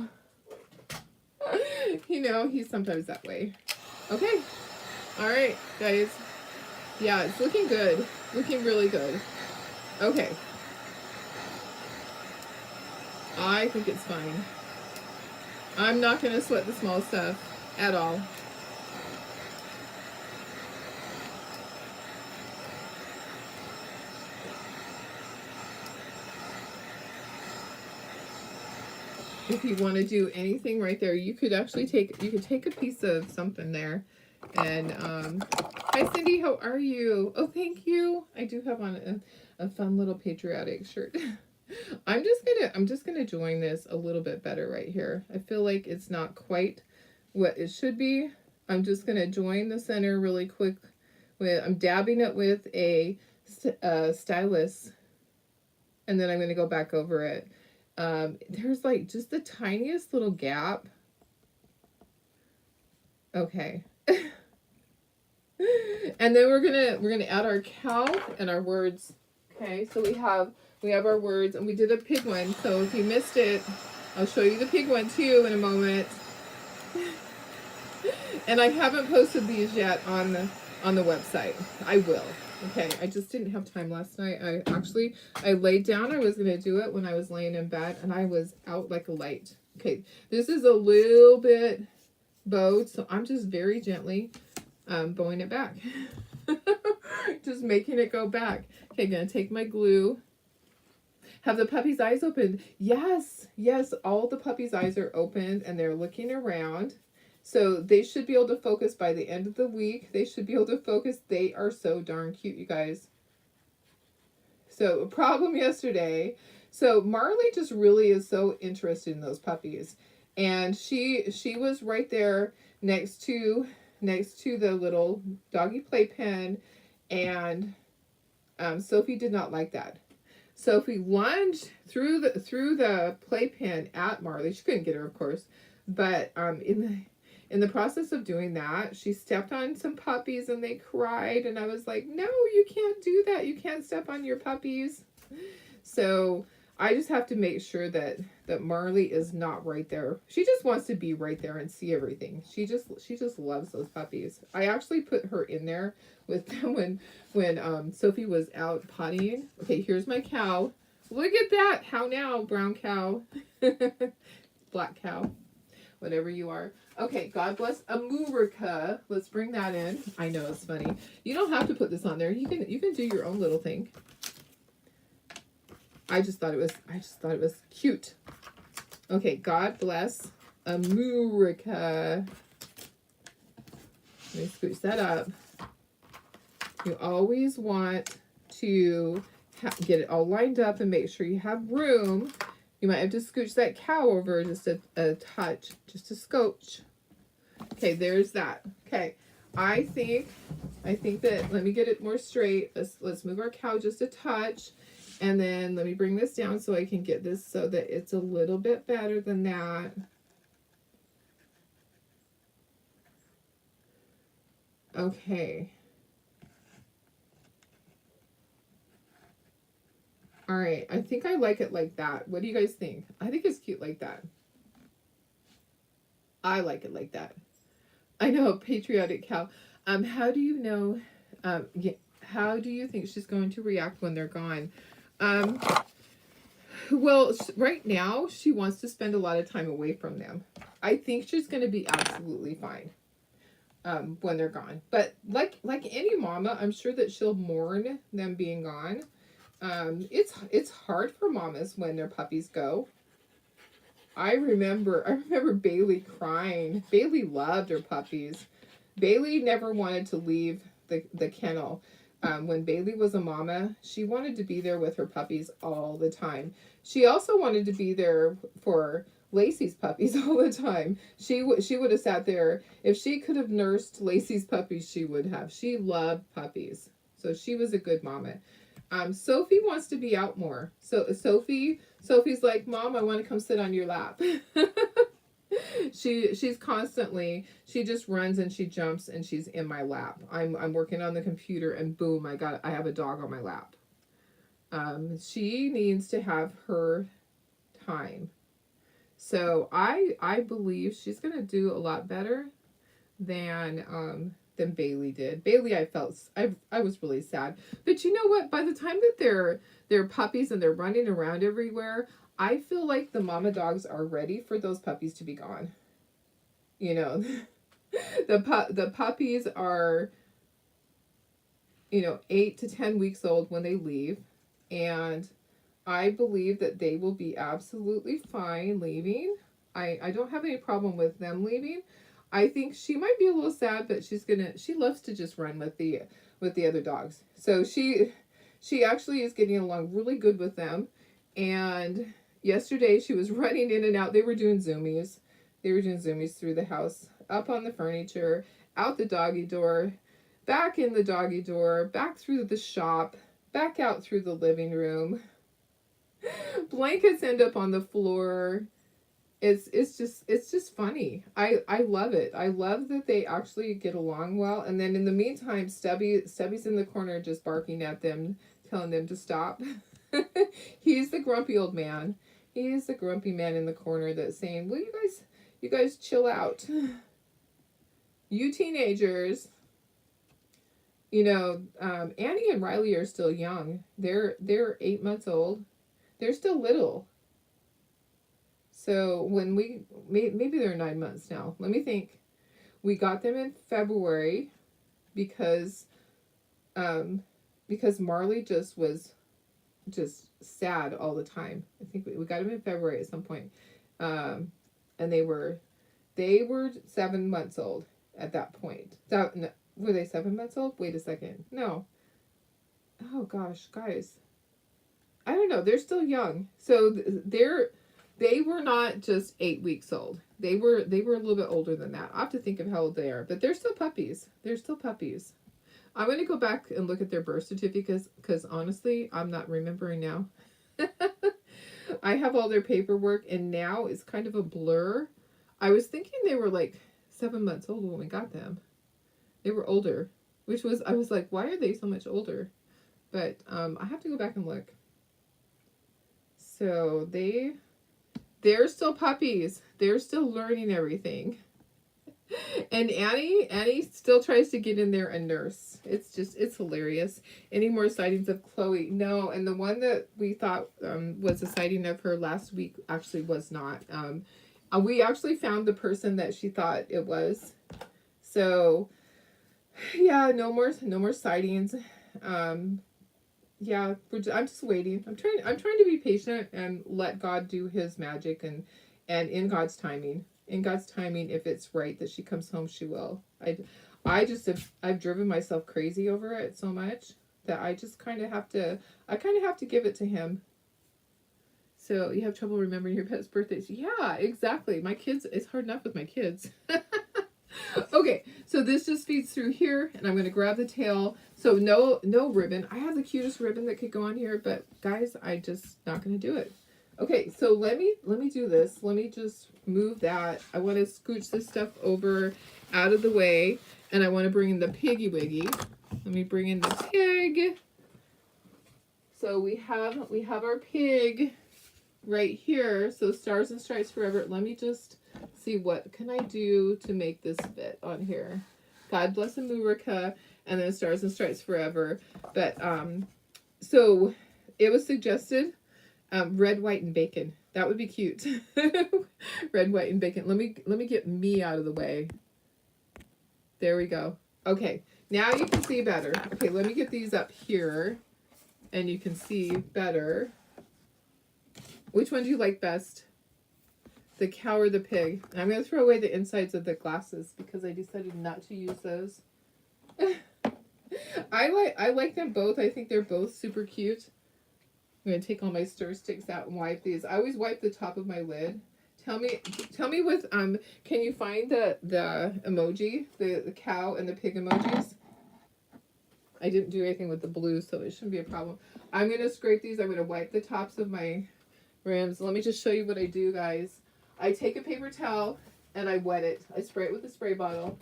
You know, he's sometimes that way. Okay. All right, guys. Yeah, it's looking good. Looking really good. Okay. I think it's fine. I'm not going to sweat the small stuff at all. If you want to do anything right there, you could actually take a piece of something there. And hi Cindy, how are you? Oh, thank you. I do have on a fun little patriotic shirt. I'm just gonna join this a little bit better right here. I feel like it's not quite what it should be. I'm just gonna join the center really quick. I'm dabbing it with a stylus, and then I'm gonna go back over it. There's like just the tiniest little gap. Okay. And then we're gonna add our cow and our words. Okay, so we have our words, and we did a pig one. So if you missed it, I'll show you the pig one too in a moment. And I haven't posted these yet on the website. I will. Okay, I just didn't have time last night. I laid down. I was going to do it when I was laying in bed, and I was out like a light. Okay, this is a little bit bowed, so I'm just very gently bowing it back. Just making it go back. Okay, I'm going to take my glue. Have the puppy's eyes open? Yes, yes, all the puppy's eyes are open, and they're looking around. So they should be able to focus by the end of the week. They should be able to focus. They are so darn cute, you guys. So a problem yesterday. So Marley just really is so interested in those puppies. And she was right there next to the little doggy playpen. And Sophie did not like that. Sophie lunged through the playpen at Marley. She couldn't get her, of course. But in the process of doing that, she stepped on some puppies and they cried. And I was like, no, you can't do that. You can't step on your puppies. So I just have to make sure that Marley is not right there. She just wants to be right there and see everything. She just loves those puppies. I actually put her in there with them when Sophie was out pottying. Okay, here's my cow. Look at that. How now, brown cow? Black cow. Whatever you are. Okay, God bless America. Let's bring that in. I know it's funny. You don't have to put this on there. You can do your own little thing. I just thought it was cute. Okay, God bless America. Let me scooch that up. You always want to get it all lined up and make sure you have room. You might have to scooch that cow over just a touch, just a scotch. Okay, there's that. Okay, I think that, let me get it more straight. Let's move our cow just a touch. And then let me bring this down so I can get this so that it's a little bit better than that. Okay. All right, I think I like it like that. What do you guys think? I think it's cute like that. I like it like that. I know, Patriotic Cow. How do you know, how do you think she's going to react when they're gone? Well, right now, she wants to spend a lot of time away from them. I think she's going to be absolutely fine when they're gone. But like any mama, I'm sure that she'll mourn them being gone. It's hard for mamas when their puppies go. I remember Bailey crying. Bailey loved her puppies. Bailey never wanted to leave the kennel. When Bailey was a mama, she wanted to be there with her puppies all the time. She also wanted to be there for Lacey's puppies all the time. She would have sat there. If she could have nursed Lacey's puppies, she would have. She loved puppies. So she was a good mama. Sophie wants to be out more. So Sophie's like, Mom, I want to come sit on your lap. She's constantly, she just runs and she jumps and she's in my lap. I'm working on the computer and boom, I have a dog on my lap. She needs to have her time. So I believe she's gonna do a lot better than Bailey did. Bailey, I was really sad. But you know what? By the time that they're puppies and they're running around everywhere, I feel like the mama dogs are ready for those puppies to be gone. You know, the puppies are, 8 to 10 weeks old when they leave, and I believe that they will be absolutely fine leaving. I don't have any problem with them leaving. I think she might be a little sad, but she loves to just run with the other dogs. So she actually is getting along really good with them. And yesterday she was running in and out. They were doing zoomies. They were doing zoomies through the house, up on the furniture, out the doggy door, back in the doggy door, back through the shop, back out through the living room. Blankets end up on the floor. It's just funny. I love it. I love that they actually get along well. And then in the meantime, Stubby's in the corner just barking at them, telling them to stop. He's the grumpy old man. He's the grumpy man in the corner that's saying, "Will you guys chill out? You teenagers." Annie and Riley are still young. They're 8 months old. They're still little. So when maybe they're 9 months now. Let me think. We got them in February because Marley just was just sad all the time. I think we got them in February at some point. And they were 7 months old at that point. No, were they 7 months old? Wait a second. No. Oh gosh, guys. I don't know. They're still young. So they were not just 8 weeks old. They were a little bit older than that. I have to think of how old they are, but they're still puppies. They're still puppies. I'm going to go back and look at their birth certificates because honestly, I'm not remembering now. I have all their paperwork and now it's kind of a blur. I was thinking they were like 7 months old when we got them. They were older, I was like, why are they so much older? But I have to go back and look. So they're still puppies. They're still learning everything. And Annie still tries to get in there and nurse. It's hilarious. Any more sightings of Chloe? No, and the one that we thought was a sighting of her last week actually was not. We actually found the person that she thought it was. So, yeah, no more sightings. Yeah, I'm just waiting. I'm trying to be patient and let God do his magic and in God's timing. In God's timing, if it's right that she comes home, she will. I've driven myself crazy over it so much that I just kind of have to give it to him. So you have trouble remembering your pet's birthdays? Yeah, exactly. My kids, it's hard enough with my kids. Okay, so this just feeds through here, and I'm going to grab the tail. So no ribbon. I have the cutest ribbon that could go on here, but guys, I just not going to do it. Okay, so let me do this. Let me just move that. I want to scooch this stuff over out of the way, and I want to bring in the piggy wiggy. Let me bring in the pig. So we have our pig right here. So Stars and Stripes Forever. Let me just see what can I do to make this fit on here. God Bless America, and then Stars and Stripes Forever. But so it was suggested red, white, and bacon. That would be cute. Red, white, and bacon. Let me get me out of the way. There we go. Okay, now you can see better. Okay, let me get these up here, and you can see better. Which one do you like best? The cow or the pig? I'm going to throw away the insides of the glasses because I decided not to use those. I like them both. I think they're both super cute. I'm going to take all my stir sticks out and wipe these. I always wipe the top of my lid. Tell me with can you find the emoji, the cow and the pig emojis? I didn't do anything with the blue, so it shouldn't be a problem. I'm going to scrape these. I'm going to wipe the tops of my rims. Let me just show you what I do, guys. I take a paper towel and I wet it. I spray it with a spray bottle,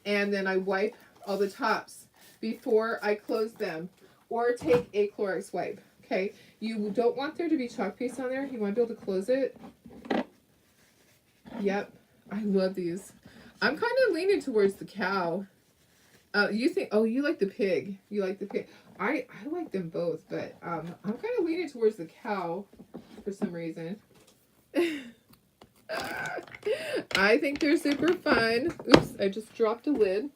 and then I wipe all the tops before I close them, or take a Clorox wipe. Okay, you don't want there to be chalk paste on there. You want to be able to close it. Yep, I love these. I'm kind of leaning towards the cow. You think? Oh, you like the pig. You like the pig. I like them both, but I'm kind of leaning towards the cow for some reason. I think they're super fun. Oops, I just dropped a lid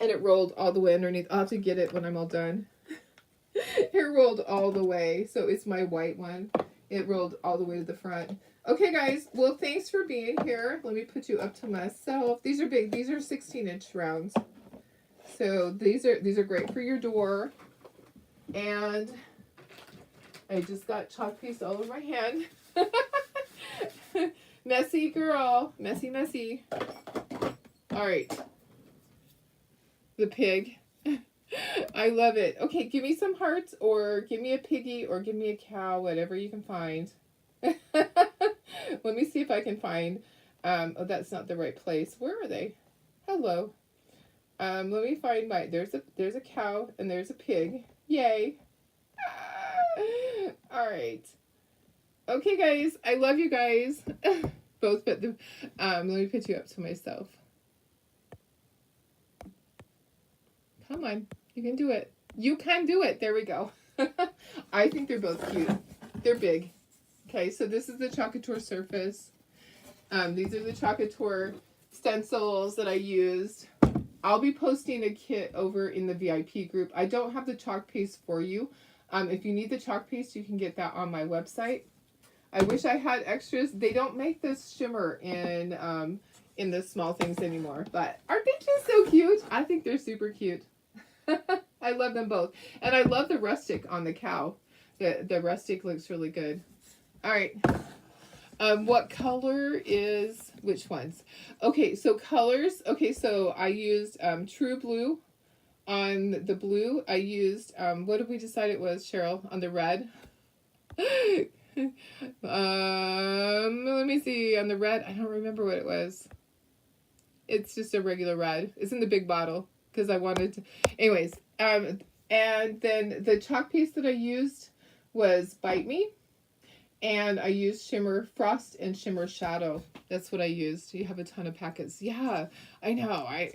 and it rolled all the way underneath. I'll have to get it when I'm all done. It rolled all the way, so it's my white one. It rolled all the way to the front. Okay, guys. Well, thanks for being here. Let me put you up to myself. These are big. These are 16-inch rounds. So these are great for your door. And I just got chalk paste all over my hand. Messy girl. Messy, messy. All right. The pig. I love it. Okay, give me some hearts, or give me a piggy, or give me a cow, whatever you can find. Let me see if I can find. Oh, that's not the right place. Where are they? Hello. Let me find my. There's a cow and there's a pig. Yay. All right. Okay, guys. I love you guys. Both, but let me put you up to myself. Come on. You can do it. You can do it. There we go. I think they're both cute. They're big. Okay, so this is the Chocateur surface. These are the Chocateur stencils that I used. I'll be posting a kit over in the VIP group. I don't have the chalk paste for you. If you need the chalk paste, you can get that on my website. I wish I had extras. They don't make this shimmer in the small things anymore. But aren't they just so cute? I think they're super cute. I love them both. And I love the rustic on the cow. The rustic looks really good. All right. What color is which ones? Okay, so colors. Okay, so I used True Blue on the blue. I used what did we decide it was, Cheryl, on the red? Let me see, on the red. I don't remember what it was. It's just a regular red. It's in the big bottle because I wanted to. Anyways, and then the chalk paste that I used was Bite Me. And I used Shimmer Frost and Shimmer Shadow. That's what I used. You have a ton of packets. Yeah, I know. I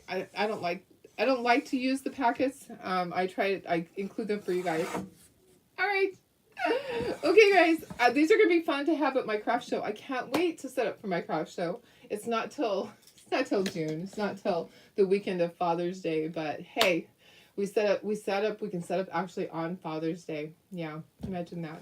don't like to use the packets. I include them for you guys. All right. Okay, guys. These are gonna be fun to have at my craft show. I can't wait to set up for my craft show. It's not till June. It's not till the weekend of Father's Day. But hey, we can set up actually on Father's Day. Yeah, imagine that.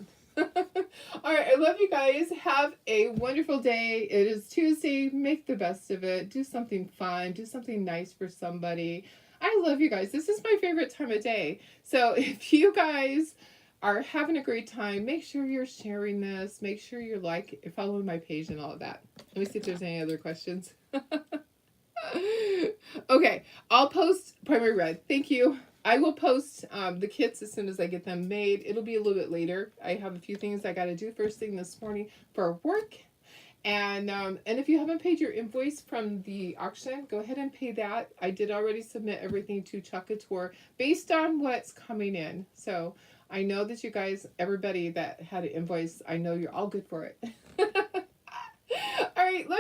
All right, I love you guys. Have a wonderful day. It is Tuesday. Make the best of it. Do something fun. Do something nice for somebody. I love you guys. This is my favorite time of day. So if you guys are having a great time, make sure you're sharing this. Make sure you're following my page and all of that. Let me see if there's any other questions. Okay, I'll post Primary Red. Thank you. I will post the kits as soon as I get them made. It'll be a little bit later. I have a few things I got to do first thing this morning for work. And if you haven't paid your invoice from the auction, go ahead and pay that. I did already submit everything to Chocateur based on what's coming in. So I know that you guys, everybody that had an invoice, I know you're all good for it. All right, love you.